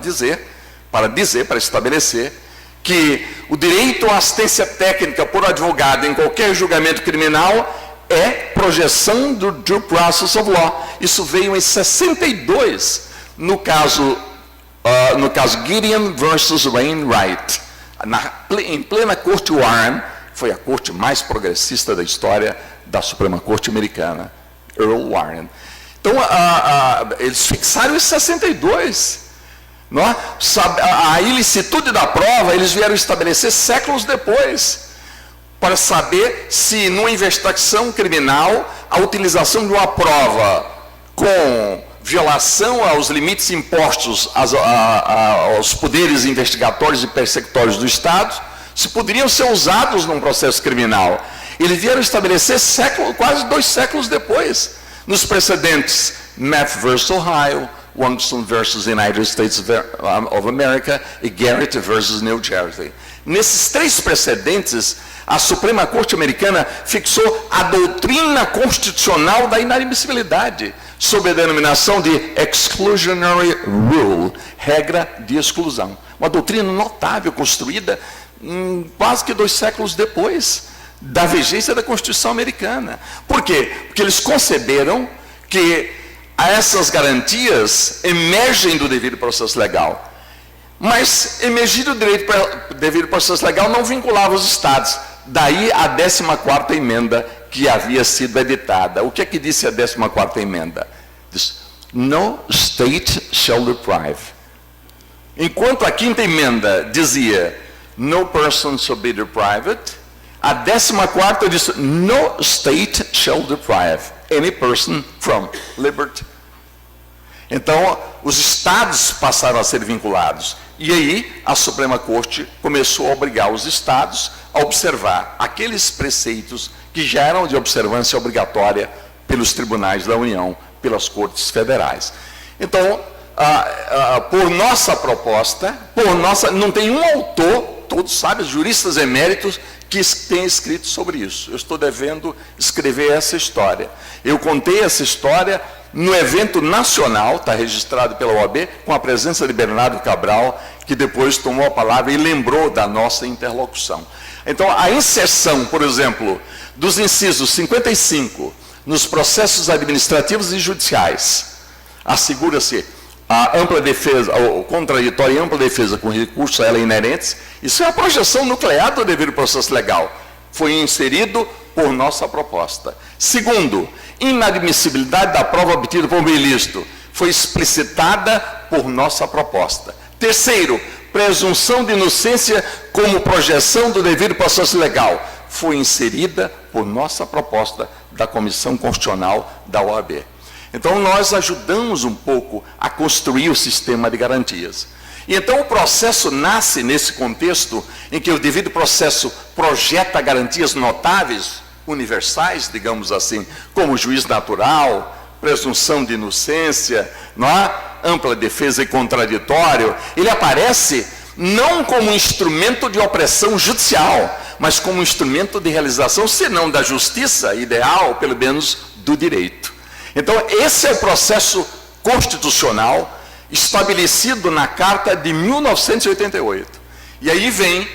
estabelecer que o direito à assistência técnica por advogado em qualquer julgamento criminal é projeção do due process of law. Isso veio em 62, no caso Gideon versus Wainwright, em plena Corte Warren, foi a corte mais progressista da história da Suprema Corte americana, Earl Warren. Então, eles fixaram em 62. Não é? A ilicitude da prova eles vieram estabelecer séculos depois, para saber se numa investigação criminal a utilização de uma prova com violação aos limites impostos aos poderes investigatórios e persecutórios do Estado, se poderiam ser usados num processo criminal. Eles vieram estabelecer quase 2 séculos depois, nos precedentes Math versus Ohio, Wangson versus United States of America e Garrett versus New Jersey. Nesses 3 precedentes, a Suprema Corte Americana fixou a doutrina constitucional da inadmissibilidade, sob a denominação de Exclusionary Rule, regra de exclusão. Uma doutrina notável, construída quase que 2 séculos depois da vigência da Constituição Americana. Por quê? Porque eles conceberam que essas garantias emergem do devido processo legal. Mas emergir do devido processo legal não vinculava os Estados. Daí a 14ª emenda que havia sido editada. O que é que disse a 14ª emenda? Diz, no state shall deprive. Enquanto a 5ª emenda dizia, no person shall be deprived, a 14ª diz, no state shall deprive any person from liberty. Então, os estados passaram a ser vinculados. E aí, a Suprema Corte começou a obrigar os estados a observar aqueles preceitos que já eram de observância obrigatória pelos tribunais da União, pelas cortes federais. Então, por nossa proposta, não tem um autor, todos sabem, juristas eméritos, que tem escrito sobre isso. Eu estou devendo escrever essa história. Eu contei essa história no evento nacional, está registrado pela OAB, com a presença de Bernardo Cabral, que depois tomou a palavra e lembrou da nossa interlocução. Então, a inserção, por exemplo, dos incisos 55 nos processos administrativos e judiciais, assegura-se a ampla defesa, ou contraditória e ampla defesa com recursos a ela inerentes, isso é a projeção nuclear do devido processo legal. Foi inserido por nossa proposta. Segundo, inadmissibilidade da prova obtida por meio ilícito, foi explicitada por nossa proposta. Terceiro, presunção de inocência como projeção do devido processo legal, foi inserida por nossa proposta da Comissão Constitucional da OAB. Então, nós ajudamos um pouco a construir o sistema de garantias. E então, o processo nasce nesse contexto em que o devido processo projeta garantias notáveis, universais, digamos assim, como juiz natural, presunção de inocência, não é? Ampla defesa e contraditório. Ele aparece não como instrumento de opressão judicial, mas como instrumento de realização, se não da justiça ideal, pelo menos do direito. Então, esse é o processo constitucional estabelecido na Carta de 1988. E aí vem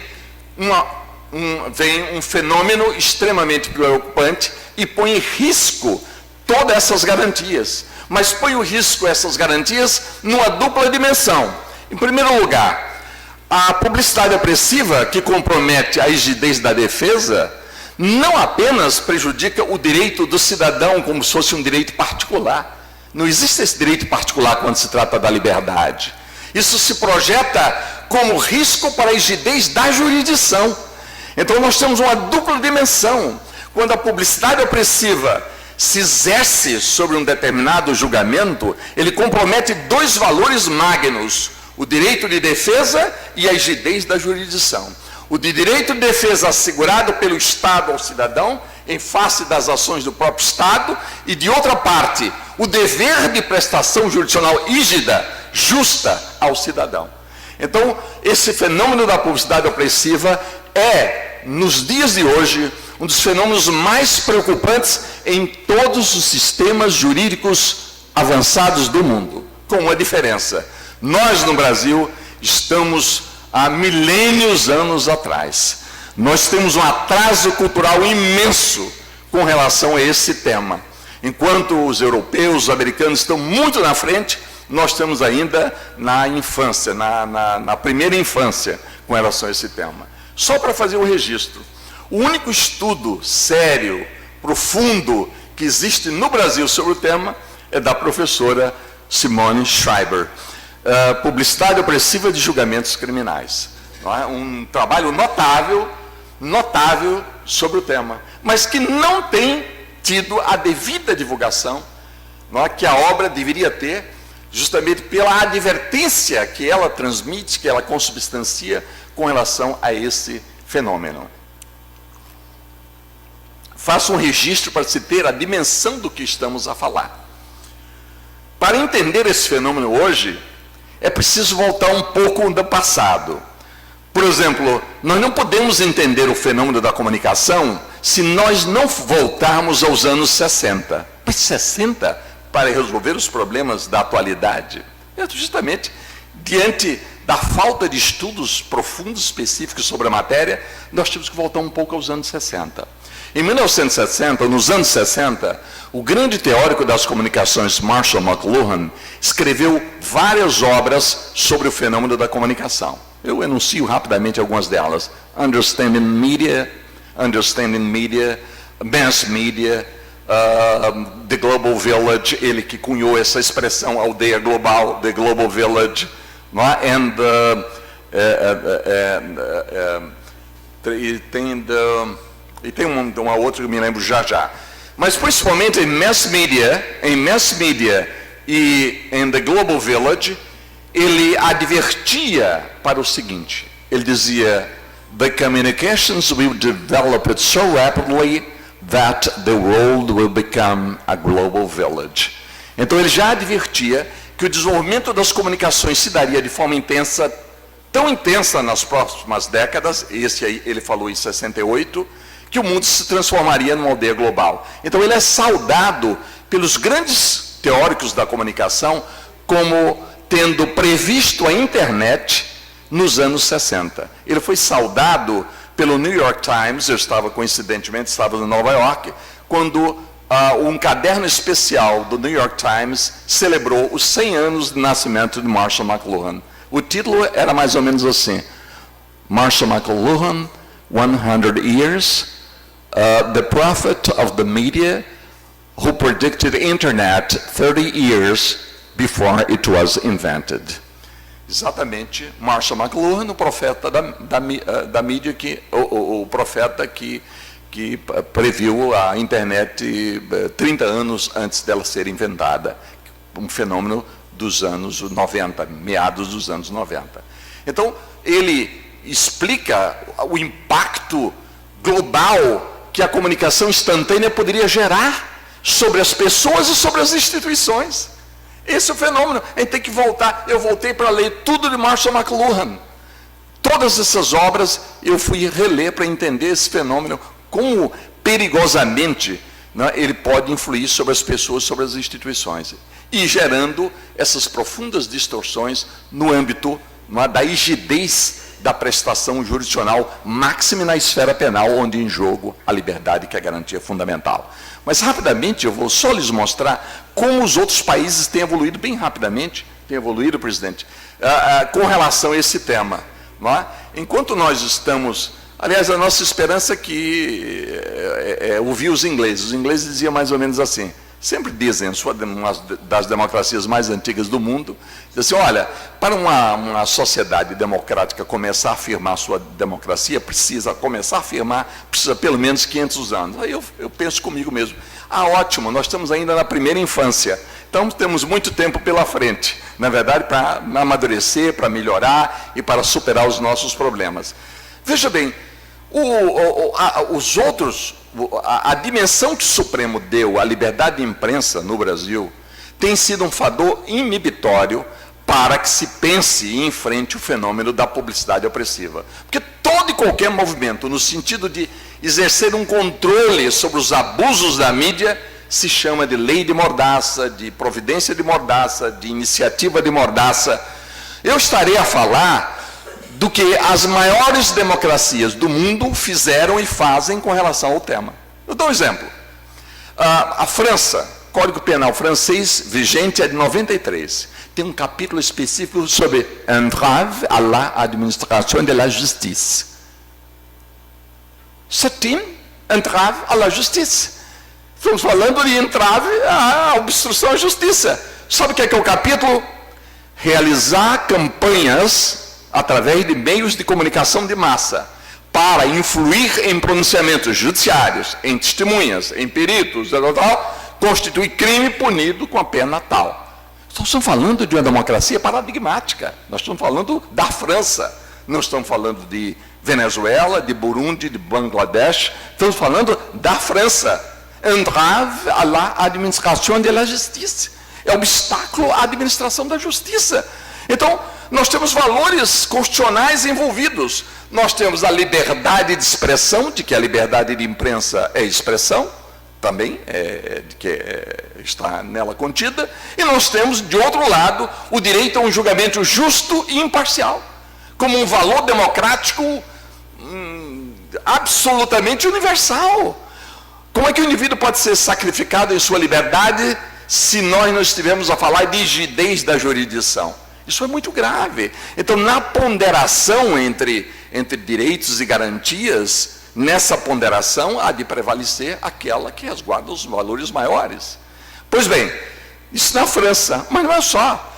um fenômeno extremamente preocupante e põe em risco todas essas garantias. Mas põe em risco essas garantias numa dupla dimensão. Em primeiro lugar, a publicidade opressiva que compromete a rigidez da defesa não apenas prejudica o direito do cidadão como se fosse um direito particular. Não existe esse direito particular quando se trata da liberdade. Isso se projeta como risco para a rigidez da jurisdição. Então nós temos uma dupla dimensão. Quando a publicidade opressiva se exerce sobre um determinado julgamento, ele compromete 2 valores magnos: o direito de defesa e a rigidez da jurisdição. O de direito de defesa assegurado pelo Estado ao cidadão, em face das ações do próprio Estado, e de outra parte, o dever de prestação jurisdicional rígida, justa ao cidadão. Então, esse fenômeno da publicidade opressiva é, nos dias de hoje, um dos fenômenos mais preocupantes em todos os sistemas jurídicos avançados do mundo, com uma diferença. Nós, no Brasil, estamos há milênios anos atrás. Nós temos um atraso cultural imenso com relação a esse tema. Enquanto os europeus, os americanos estão muito na frente, nós estamos ainda na infância, na primeira infância com relação a esse tema. Só para fazer o registro, o único estudo sério, profundo, que existe no Brasil sobre o tema é da professora Simone Schreiber. publicidade opressiva de julgamentos criminais. Não é? Um trabalho notável sobre o tema, mas que não tem tido a devida divulgação, não é? Que a obra deveria ter, justamente pela advertência que ela transmite, que ela consubstancia com relação a esse fenômeno. Faço um registro para se ter a dimensão do que estamos a falar. Para entender esse fenômeno hoje, é preciso voltar um pouco do passado. Por exemplo, nós não podemos entender o fenômeno da comunicação se nós não voltarmos aos anos 60. Mas 60 para resolver os problemas da atualidade? É justamente diante da falta de estudos profundos, específicos sobre a matéria, nós temos que voltar um pouco aos anos 60. Em 1960, nos anos 60, o grande teórico das comunicações Marshall McLuhan escreveu várias obras sobre o fenômeno da comunicação. Eu enuncio rapidamente algumas delas. Understanding Media, Mass Media, The Global Village, ele que cunhou essa expressão aldeia global, The Global Village, e tem uma outra que eu me lembro já. Mas principalmente em Mass Media e em The Global Village, ele advertia para o seguinte, ele dizia, the communications will develop it so rapidly that the world will become a global village. Então ele já advertia que o desenvolvimento das comunicações se daria de forma intensa, tão intensa nas próximas décadas, esse aí ele falou em 68, que o mundo se transformaria numa aldeia global. Então ele é saudado pelos grandes teóricos da comunicação como tendo previsto a internet nos anos 60. Ele foi saudado pelo New York Times, coincidentemente estava em Nova York, quando um caderno especial do New York Times celebrou os 100 anos de nascimento de Marshall McLuhan. O título era mais ou menos assim, Marshall McLuhan, 100 Years, the Prophet of the Media, who predicted Internet 30 years before it was invented. Exatamente, Marshall McLuhan, o profeta da mídia, o profeta que previu a internet 30 anos antes dela ser inventada, um fenômeno dos anos 90, meados dos anos 90. Então, ele explica o impacto global que a comunicação instantânea poderia gerar sobre as pessoas e sobre as instituições. Esse é o fenômeno. A gente tem que voltar. Eu voltei para ler tudo de Marshall McLuhan. Todas essas obras eu fui reler para entender esse fenômeno, como perigosamente, né, ele pode influir sobre as pessoas, sobre as instituições, e gerando essas profundas distorções no âmbito, né, da rigidez da prestação jurisdicional máxima na esfera penal, onde em jogo a liberdade, que é a garantia fundamental. Mas rapidamente eu vou só lhes mostrar como os outros países têm evoluído bem rapidamente, presidente, com relação a esse tema. Não é? Enquanto nós estamos, aliás, a nossa esperança é que ouvir os ingleses diziam mais ou menos assim, sempre dizem, uma das democracias mais antigas do mundo, dizem assim, olha, para uma sociedade democrática começar a afirmar sua democracia, precisa pelo menos 500 anos. Aí eu penso comigo mesmo, ótimo, nós estamos ainda na primeira infância, então temos muito tempo pela frente, na verdade, para amadurecer, para melhorar e para superar os nossos problemas. Veja bem, a dimensão que o Supremo deu à liberdade de imprensa no Brasil tem sido um fator inibitório para que se pense e enfrente o fenômeno da publicidade opressiva. Porque todo e qualquer movimento no sentido de exercer um controle sobre os abusos da mídia se chama de lei de mordaça, de providência de mordaça, de iniciativa de mordaça. Eu estarei a falar do que as maiores democracias do mundo fizeram e fazem com relação ao tema. Eu dou um exemplo. A França, Código Penal francês vigente é de 93. Tem um capítulo específico sobre entrave à la administration de la justice. C'est entrave à la justice. Estamos falando de entrave à obstrução à justiça. Sabe o que é o capítulo? realizar campanhas através de meios de comunicação de massa para influir em pronunciamentos judiciários, em testemunhas, em peritos, constitui crime punido com a pena tal. Nós estamos falando de uma democracia paradigmática. Nós estamos falando da França. Não estamos falando de Venezuela, de Burundi, de Bangladesh. Estamos falando da França. Entrave à la administration de la justice. É obstáculo à administração da justiça. Então, nós temos valores constitucionais envolvidos. Nós temos a liberdade de expressão, de que a liberdade de imprensa é expressão, também está nela contida, e nós temos, de outro lado, o direito a um julgamento justo e imparcial, como um valor democrático absolutamente universal. Como é que o indivíduo pode ser sacrificado em sua liberdade se nós não estivermos a falar de rigidez da jurisdição? Isso é muito grave. Então, na ponderação entre direitos e garantias, nessa ponderação há de prevalecer aquela que resguarda os valores maiores. Pois bem, isso na França, mas não é só.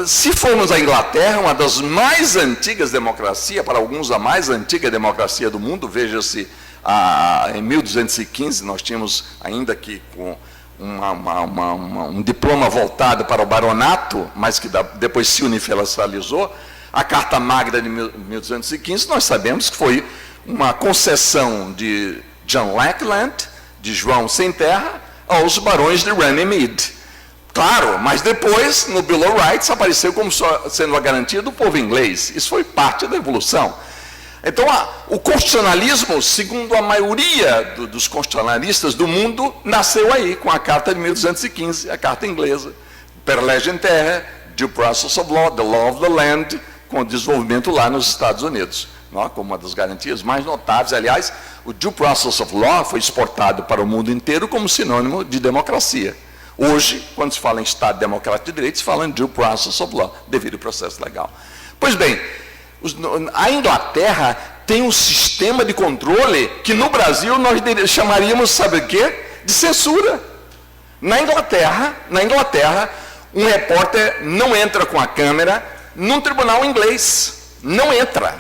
Se formos à Inglaterra, uma das mais antigas democracias, para alguns a mais antiga democracia do mundo, veja-se, em 1215 nós tínhamos ainda que com um diploma voltado para o baronato, mas que depois se universalizou, a Carta Magna de 1215, nós sabemos que foi uma concessão de John Lackland, de João Sem Terra, aos barões de Runnymede. Claro, mas depois, no Bill of Rights, apareceu como sendo a garantia do povo inglês. Isso foi parte da evolução. Então, o constitucionalismo, segundo a maioria dos constitucionalistas do mundo, nasceu aí, com a Carta de 1215, a Carta Inglesa. Per legem terrae, due process of law, the law of the land, com o desenvolvimento lá nos Estados Unidos, como uma das garantias mais notáveis. Aliás, o due process of law foi exportado para o mundo inteiro como sinônimo de democracia. Hoje, quando se fala em Estado Democrático de Direito, se fala em due process of law, devido processo legal. Pois bem, a Inglaterra tem um sistema de controle que no Brasil nós chamaríamos, sabe o quê? De censura. Na Inglaterra, um repórter não entra com a câmera num tribunal inglês. Não entra.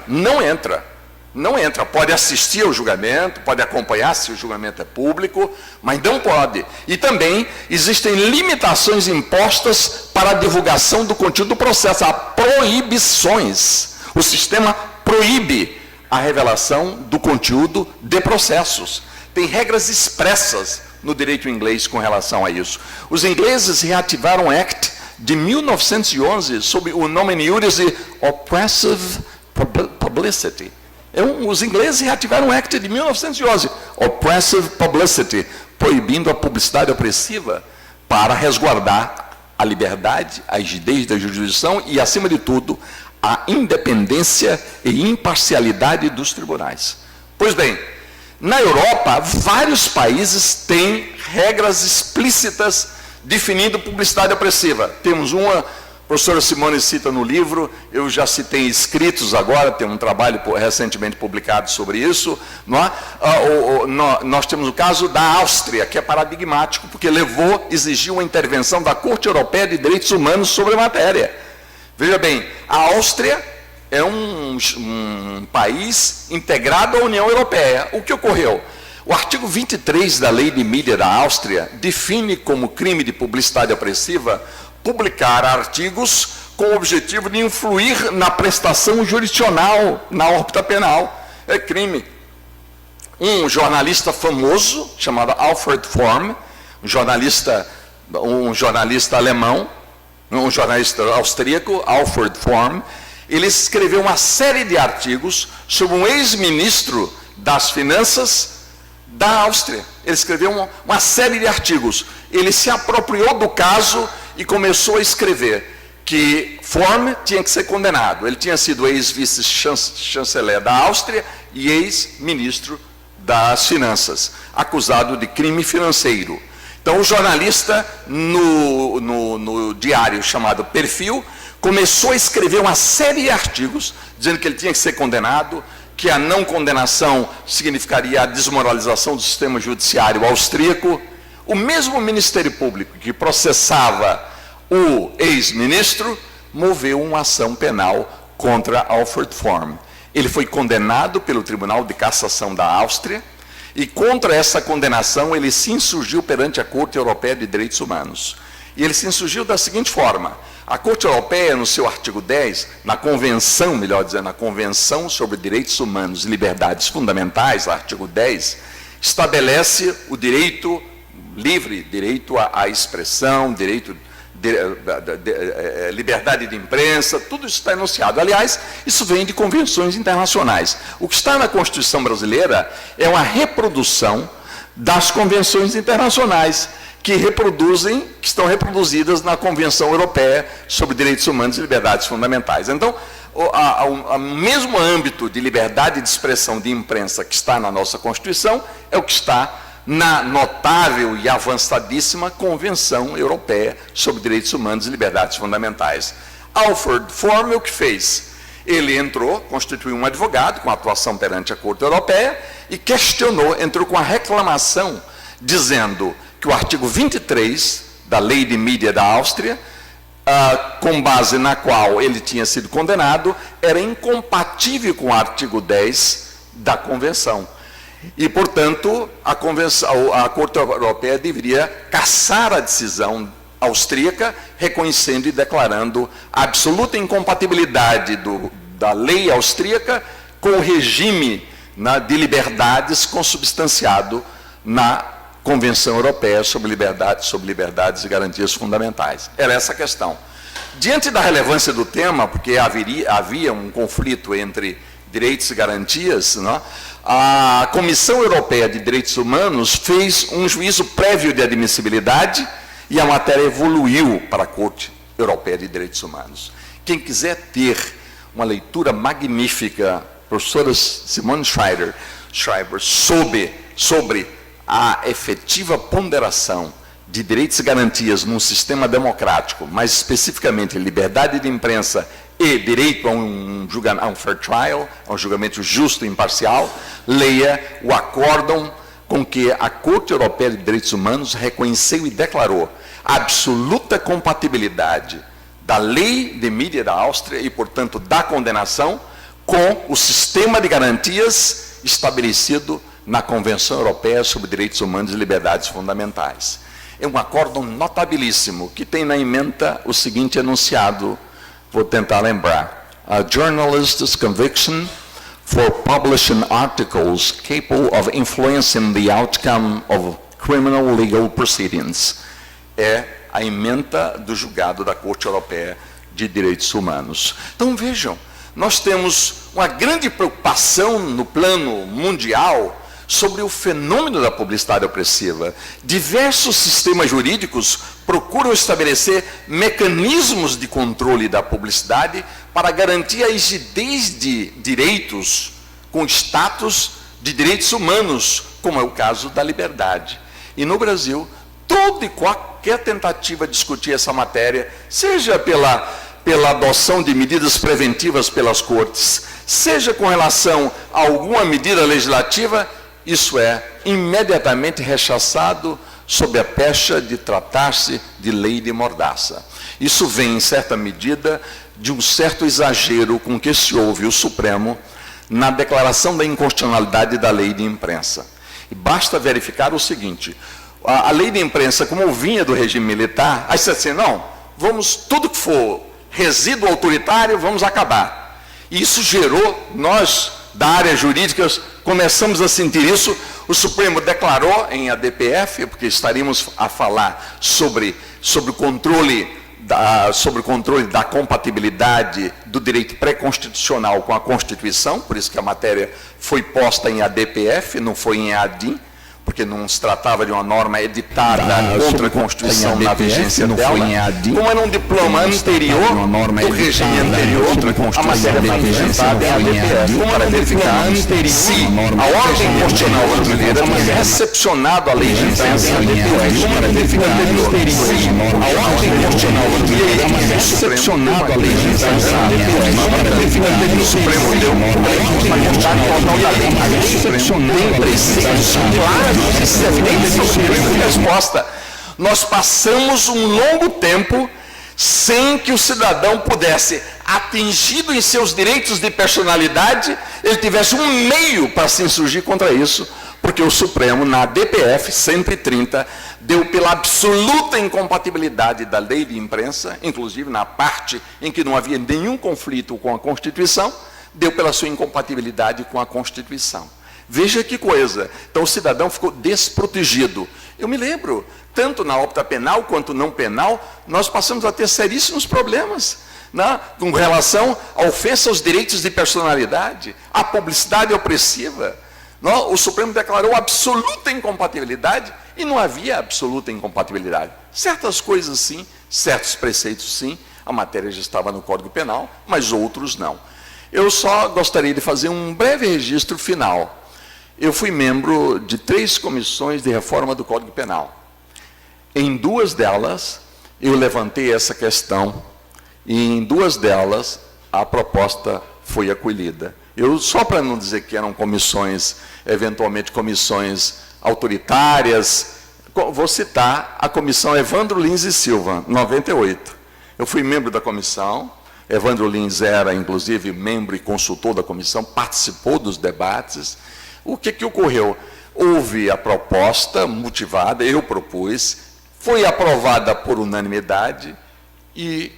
Pode assistir ao julgamento, pode acompanhar se o julgamento é público, mas não pode. E também existem limitações impostas para a divulgação do conteúdo do processo. Há proibições. O sistema proíbe a revelação do conteúdo de processos. Tem regras expressas no direito inglês com relação a isso. Os ingleses reativaram o Act de 1911 sob o nome em iuris de Oppressive Publicity. Os ingleses reativaram o Act de 1911, Oppressive Publicity, proibindo a publicidade opressiva para resguardar a liberdade, a rigidez da jurisdição e, acima de tudo, a independência e imparcialidade dos tribunais. Pois bem, na Europa, vários países têm regras explícitas definindo publicidade opressiva. Temos uma, a professora Simone cita no livro, eu já citei escritos agora, tem um trabalho recentemente publicado sobre isso. Nós temos o caso da Áustria, que é paradigmático, porque exigiu uma intervenção da Corte Europeia de Direitos Humanos sobre a matéria. Veja bem, a Áustria é um país integrado à União Europeia. O que ocorreu? O artigo 23 da Lei de Mídia da Áustria define como crime de publicidade opressiva publicar artigos com o objetivo de influir na prestação jurisdicional, na órbita penal. É crime. Um jornalista famoso, chamado Alfred Form, um jornalista alemão, um jornalista austríaco, Alfred Form, ele escreveu uma série de artigos sobre um ex-ministro das Finanças da Áustria. Ele escreveu uma série de artigos. Ele se apropriou do caso e começou a escrever que Form tinha que ser condenado. Ele tinha sido ex-vice-chanceler da Áustria e ex-ministro das Finanças, acusado de crime financeiro. Então, o jornalista, no diário chamado Perfil, começou a escrever uma série de artigos dizendo que ele tinha que ser condenado, que a não condenação significaria a desmoralização do sistema judiciário austríaco. O mesmo Ministério Público que processava o ex-ministro moveu uma ação penal contra Alfred Form. Ele foi condenado pelo Tribunal de Cassação da Áustria, e contra essa condenação ele se insurgiu perante a Corte Europeia de Direitos Humanos. E ele se insurgiu da seguinte forma: a Corte Europeia, no seu artigo 10, na Convenção, melhor dizendo, na Convenção sobre Direitos Humanos e Liberdades Fundamentais, artigo 10, estabelece o direito livre, direito à expressão, direito liberdade de imprensa, tudo isso está enunciado. Aliás, isso vem de convenções internacionais. O que está na Constituição brasileira é uma reprodução das convenções internacionais que estão reproduzidas na Convenção Europeia sobre Direitos Humanos e Liberdades Fundamentais. Então, o mesmo âmbito de liberdade de expressão de imprensa que está na nossa Constituição é o que está na notável e avançadíssima Convenção Europeia sobre Direitos Humanos e Liberdades Fundamentais. Alfred Form, o que fez? Ele entrou, constituiu um advogado com atuação perante a Corte Europeia e entrou com a reclamação, dizendo que o artigo 23 da Lei de Mídia da Áustria, com base na qual ele tinha sido condenado, era incompatível com o artigo 10 da Convenção. E, portanto, a Corte Europeia deveria cassar a decisão austríaca, reconhecendo e declarando a absoluta incompatibilidade da lei austríaca com o regime de liberdades consubstanciado na Convenção Europeia sobre Liberdades e Garantias Fundamentais. Era essa a questão. Diante da relevância do tema, porque havia um conflito entre direitos e garantias, não? A Comissão Europeia de Direitos Humanos fez um juízo prévio de admissibilidade e a matéria evoluiu para a Corte Europeia de Direitos Humanos. Quem quiser ter uma leitura magnífica, professora Simone Schreiber, sobre a efetiva ponderação de direitos e garantias num sistema democrático, mais especificamente liberdade de imprensa e direito a um fair trial, a um julgamento justo e imparcial, leia o acórdão com que a Corte Europeia de Direitos Humanos reconheceu e declarou a absoluta compatibilidade da lei de mídia da Áustria e, portanto, da condenação com o sistema de garantias estabelecido na Convenção Europeia sobre Direitos Humanos e Liberdades Fundamentais. É um acórdão notabilíssimo que tem na ementa o seguinte enunciado. Vou tentar lembrar. A journalist's conviction for publishing articles capable of influencing the outcome of criminal legal proceedings. É a ementa do julgado da Corte Europeia de Direitos Humanos. Então vejam, nós temos uma grande preocupação no plano mundial sobre o fenômeno da publicidade opressiva. Diversos sistemas jurídicos procuram estabelecer mecanismos de controle da publicidade para garantir a rigidez de direitos com status de direitos humanos, como é o caso da liberdade. E no Brasil, toda e qualquer tentativa de discutir essa matéria, seja pela adoção de medidas preventivas pelas cortes, seja com relação a alguma medida legislativa, isso é imediatamente rechaçado sob a pecha de tratar-se de lei de mordaça. Isso vem, em certa medida, de um certo exagero com que se ouve o Supremo na declaração da inconstitucionalidade da lei de imprensa. E basta verificar o seguinte: a lei de imprensa, como vinha do regime militar, aí você assim, não, tudo que for resíduo autoritário, vamos acabar. E isso gerou, nós, da área jurídica, começamos a sentir isso. O Supremo declarou em ADPF, porque estaríamos a falar sobre o controle da compatibilidade do direito pré-constitucional com a Constituição, por isso que a matéria foi posta em ADPF, não foi em ADIM, porque não se tratava de uma norma editada contra a Constituição na vigência dela, como era um diploma anterior, do regime anterior, a matéria foi apresentada em ADPF, para verificar se a ordem constitucional brasileira tinha recepcionado a lei de imprensa em ADPF, para verificar se a ordem constitucional brasileira tinha recepcionado a lei de imprensa em ADPF, para verificar se o Supremo deu uma vontade total da lei. A lei tem preceitos claros. Resposta. Nós passamos um longo tempo sem que o cidadão pudesse, atingido em seus direitos de personalidade, ele tivesse um meio para se insurgir contra isso, porque o Supremo, na DPF 130, deu pela absoluta incompatibilidade da lei de imprensa, inclusive na parte em que não havia nenhum conflito com a Constituição, deu pela sua incompatibilidade com a Constituição. Veja que coisa. Então o cidadão ficou desprotegido. Eu me lembro, tanto na óptica penal quanto não penal, nós passamos a ter seríssimos problemas, né, com relação à ofensa aos direitos de personalidade, à publicidade opressiva. O Supremo declarou absoluta incompatibilidade e não havia absoluta incompatibilidade. Certas coisas sim, certos preceitos sim, a matéria já estava no Código Penal, mas outros não. Eu só gostaria de fazer um breve registro final. Eu fui membro de 3 comissões de reforma do Código Penal. Em 2 delas, eu levantei essa questão, e em 2 delas, a proposta foi acolhida. Eu, só para não dizer que eram comissões, eventualmente comissões autoritárias, vou citar a comissão Evandro Lins e Silva, 98. Eu fui membro da comissão, Evandro Lins era, inclusive, membro e consultor da comissão, participou dos debates. O que ocorreu? Houve a proposta motivada, eu propus, foi aprovada por unanimidade e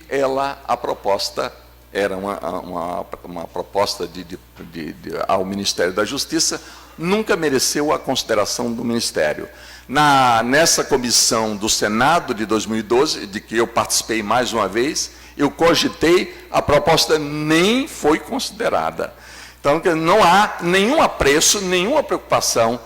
a proposta era uma proposta ao Ministério da Justiça, nunca mereceu a consideração do Ministério. Nessa comissão do Senado de 2012, de que eu participei mais uma vez, eu cogitei, a proposta nem foi considerada. Então, não há nenhum apreço, nenhuma preocupação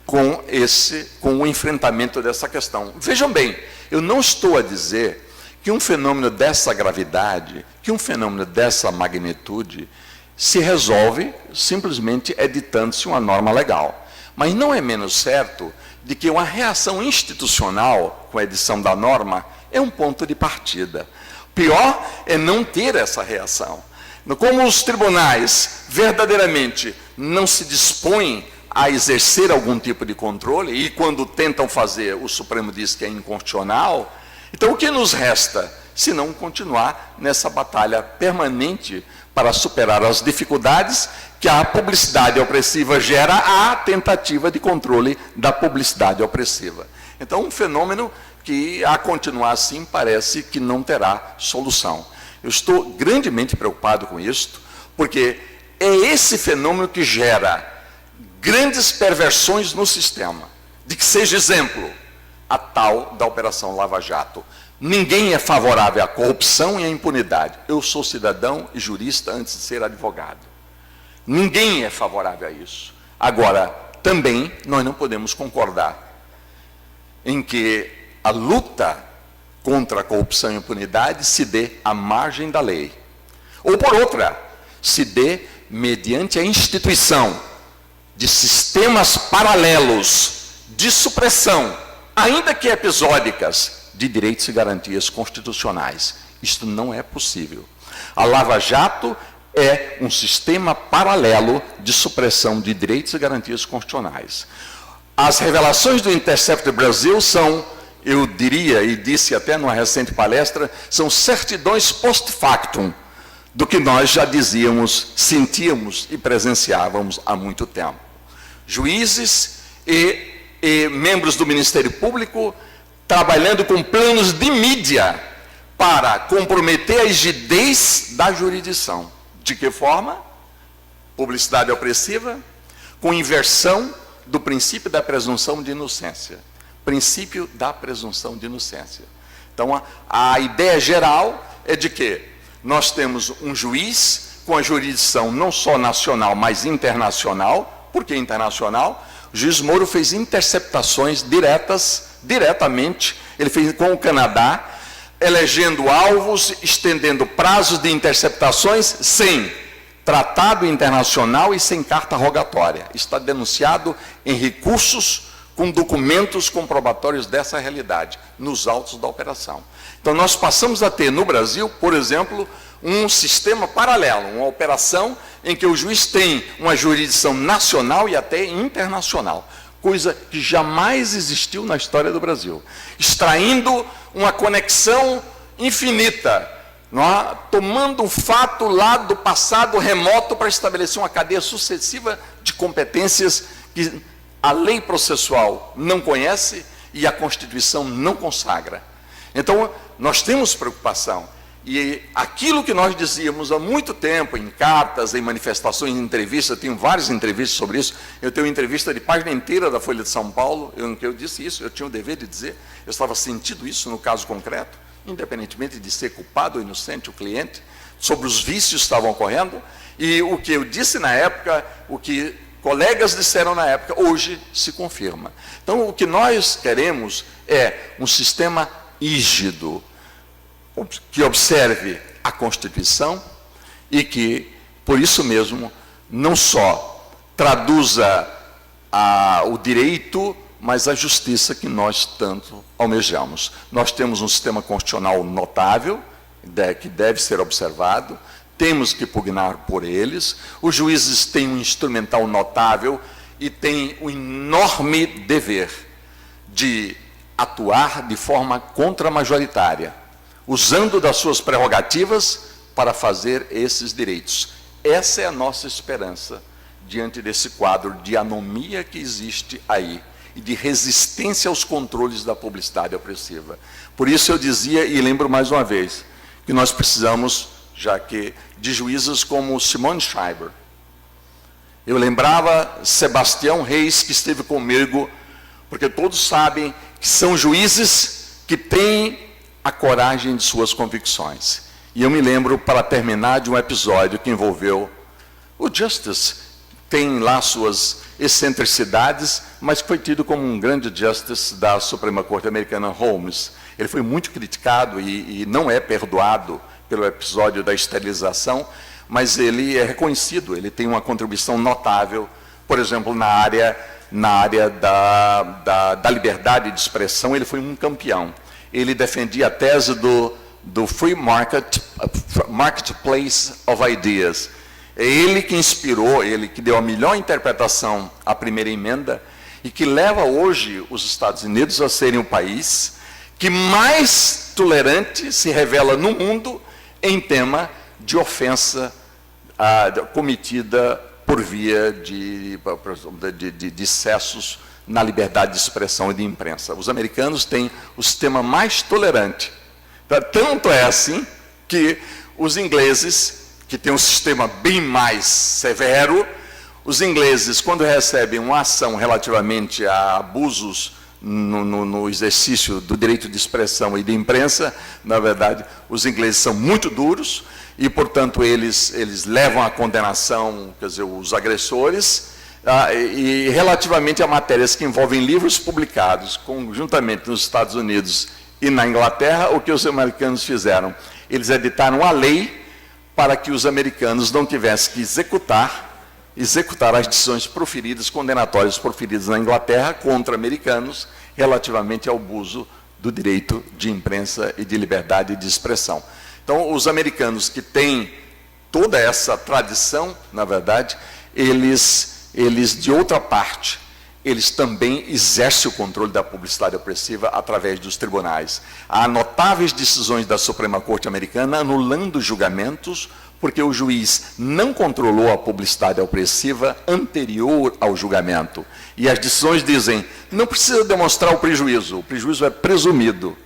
com o enfrentamento dessa questão. Vejam bem, eu não estou a dizer que um fenômeno dessa gravidade, que um fenômeno dessa magnitude, se resolve simplesmente editando-se uma norma legal. Mas não é menos certo de que uma reação institucional com a edição da norma é um ponto de partida. Pior é não ter essa reação. Como os tribunais verdadeiramente não se dispõem a exercer algum tipo de controle, e quando tentam fazer, o Supremo diz que é inconstitucional, então o que nos resta, se não continuar nessa batalha permanente para superar as dificuldades que a publicidade opressiva gera à tentativa de controle da publicidade opressiva. Então, um fenômeno que, a continuar assim, parece que não terá solução. Eu estou grandemente preocupado com isto, porque é esse fenômeno que gera grandes perversões no sistema. De que seja exemplo, a tal da Operação Lava Jato. Ninguém é favorável à corrupção e à impunidade. Eu sou cidadão e jurista antes de ser advogado. Ninguém é favorável a isso. Agora, também, nós não podemos concordar em que a luta contra a corrupção e a impunidade se dê à margem da lei. Ou por outra, se dê mediante a instituição de sistemas paralelos de supressão, ainda que episódicas, de direitos e garantias constitucionais. Isto não é possível. A Lava Jato é um sistema paralelo de supressão de direitos e garantias constitucionais. As revelações do Intercept Brasil são, eu diria, e disse até numa recente palestra, são certidões post-factum do que nós já dizíamos, sentíamos e presenciávamos há muito tempo. Juízes e membros do Ministério Público trabalhando com planos de mídia para comprometer a rigidez da jurisdição. De que forma? Publicidade opressiva, com inversão do princípio da presunção de inocência. Princípio da presunção de inocência. Então, a ideia geral é de que nós temos um juiz com a jurisdição não só nacional, mas internacional. Por que internacional? O juiz Moro fez interceptações diretamente, ele fez com o Canadá, elegendo alvos, estendendo prazos de interceptações sem tratado internacional e sem carta rogatória. Está denunciado em recursos com documentos comprobatórios dessa realidade, nos autos da operação. Então, nós passamos a ter no Brasil, por exemplo, um sistema paralelo, uma operação em que o juiz tem uma jurisdição nacional e até internacional, coisa que jamais existiu na história do Brasil, extraindo uma conexão infinita, não é? Tomando um fato lá do passado remoto para estabelecer uma cadeia sucessiva de competências que a lei processual não conhece e a Constituição não consagra. Então, nós temos preocupação. E aquilo que nós dizíamos há muito tempo, em cartas, em manifestações, em entrevistas, eu tenho várias entrevistas sobre isso, eu tenho uma entrevista de página inteira da Folha de São Paulo, eu disse isso, eu tinha o dever de dizer, eu estava sentindo isso no caso concreto, independentemente de ser culpado ou inocente o cliente, sobre os vícios que estavam ocorrendo, e o que eu disse na época, o que colegas disseram na época, hoje se confirma. Então, o que nós queremos é um sistema rígido, que observe a Constituição e que, por isso mesmo, não só traduza o direito, mas a justiça que nós tanto almejamos. Nós temos um sistema constitucional notável, que deve ser observado, temos que pugnar por eles, os juízes têm um instrumental notável e têm o enorme dever de atuar de forma contramajoritária, usando das suas prerrogativas para fazer esses direitos. Essa é a nossa esperança diante desse quadro de anomia que existe aí e de resistência aos controles da publicidade opressiva. Por isso eu dizia, e lembro mais uma vez, que nós precisamos, já que, de juízes como Simone Schreiber. Eu lembrava Sebastião Reis, que esteve comigo, porque todos sabem que são juízes que têm a coragem de suas convicções. E eu me lembro, para terminar, de um episódio que envolveu o Justice, tem lá suas excentricidades, mas foi tido como um grande Justice da Suprema Corte Americana, Holmes. Ele foi muito criticado e não é perdoado pelo episódio da esterilização, mas ele é reconhecido, ele tem uma contribuição notável, por exemplo, na área da liberdade de expressão, ele foi um campeão. Ele defendia a tese do free marketplace of ideas. É ele que inspirou, ele que deu a melhor interpretação à primeira emenda e que leva hoje os Estados Unidos a serem o país que mais tolerante se revela no mundo em tema de ofensa cometida por via de excessos na liberdade de expressão e de imprensa. Os americanos têm o sistema mais tolerante. Tanto é assim que os ingleses, que têm um sistema bem mais severo, os ingleses, quando recebem uma ação relativamente a abusos no exercício do direito de expressão e de imprensa, na verdade, os ingleses são muito duros e, portanto, eles levam à condenação, quer dizer, os agressores. E relativamente a matérias que envolvem livros publicados conjuntamente nos Estados Unidos e na Inglaterra, o que os americanos fizeram? Eles editaram a lei para que os americanos não tivessem que executar as decisões proferidas, condenatórias proferidas na Inglaterra contra americanos relativamente ao abuso do direito de imprensa e de liberdade de expressão. Então, os americanos que têm toda essa tradição, na verdade, eles de outra parte, eles também exercem o controle da publicidade opressiva através dos tribunais. Há notáveis decisões da Suprema Corte Americana anulando julgamentos porque o juiz não controlou a publicidade opressiva anterior ao julgamento. E as decisões dizem, não precisa demonstrar o prejuízo é presumido.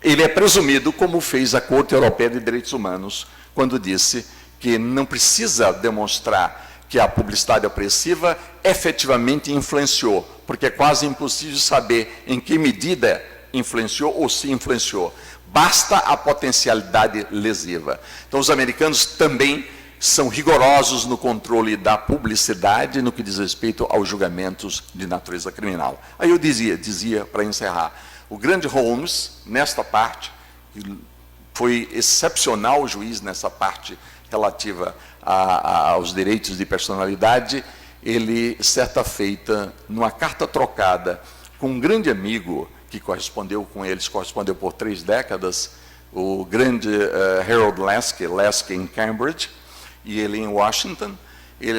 Ele é presumido, como fez a Corte Europeia de Direitos Humanos, quando disse que não precisa demonstrar que a publicidade opressiva efetivamente influenciou, porque é quase impossível saber em que medida influenciou ou se influenciou. Basta a potencialidade lesiva. Então, os americanos também são rigorosos no controle da publicidade no que diz respeito aos julgamentos de natureza criminal. Aí eu dizia para encerrar, o grande Holmes, nesta parte, foi excepcional o juiz nessa parte relativa aos direitos de personalidade, ele, certa feita, numa carta trocada com um grande amigo que correspondeu com eles, correspondeu por 3 décadas, o grande Harold Laski em Cambridge, e ele em Washington,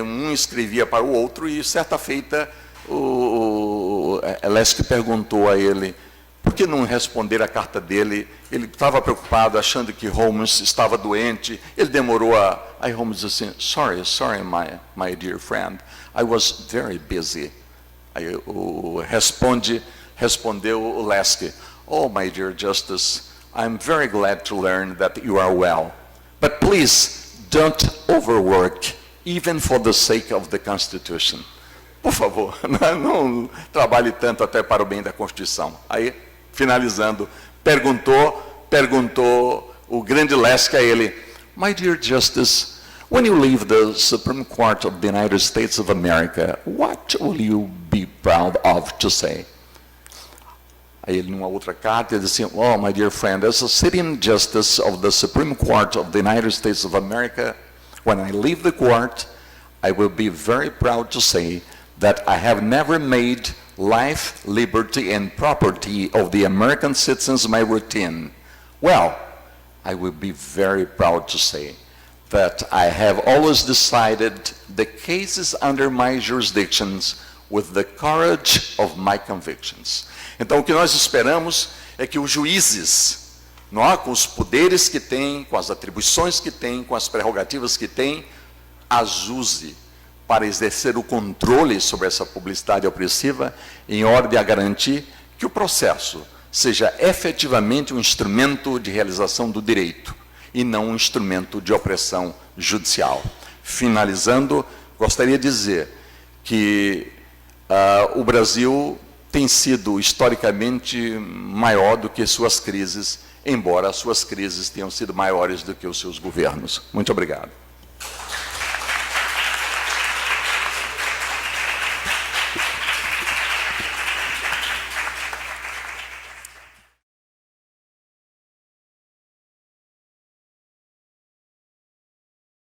um escrevia para o outro, e certa feita o Laski perguntou a ele, por que não responder a carta dele? Ele estava preocupado, achando que Holmes estava doente. Ele demorou a... Aí Holmes disse assim, sorry, my dear friend, I was very busy. Aí respondeu o Lasky, oh, my dear Justice, I'm very glad to learn that you are well. But please, don't overwork, even for the sake of the Constitution. Por favor, não trabalhe tanto até para o bem da Constituição. Aí, finalizando, perguntou o grande Lasky a ele, my dear Justice, when you leave the Supreme Court of the United States of America, what will you be proud of to say? Aí ele, numa outra carta, ele disse, oh, my dear friend, as a sitting justice of the Supreme Court of the United States of America, when I leave the court, I will be very proud to say that I have never made life, liberty, and property of the American citizens my routine. Well, I will be very proud to say that I have always decided the cases under my jurisdictions with the courage of my convictions. Então, o que nós esperamos é que os juízes, não é, com os poderes que têm, com as atribuições que têm, com as prerrogativas que têm, as use para exercer o controle sobre essa publicidade opressiva, em ordem a garantir que o processo seja efetivamente um instrumento de realização do direito e não um instrumento de opressão judicial. Finalizando, gostaria de dizer que o Brasil tem sido historicamente maior do que suas crises, embora as suas crises tenham sido maiores do que os seus governos. Muito obrigado.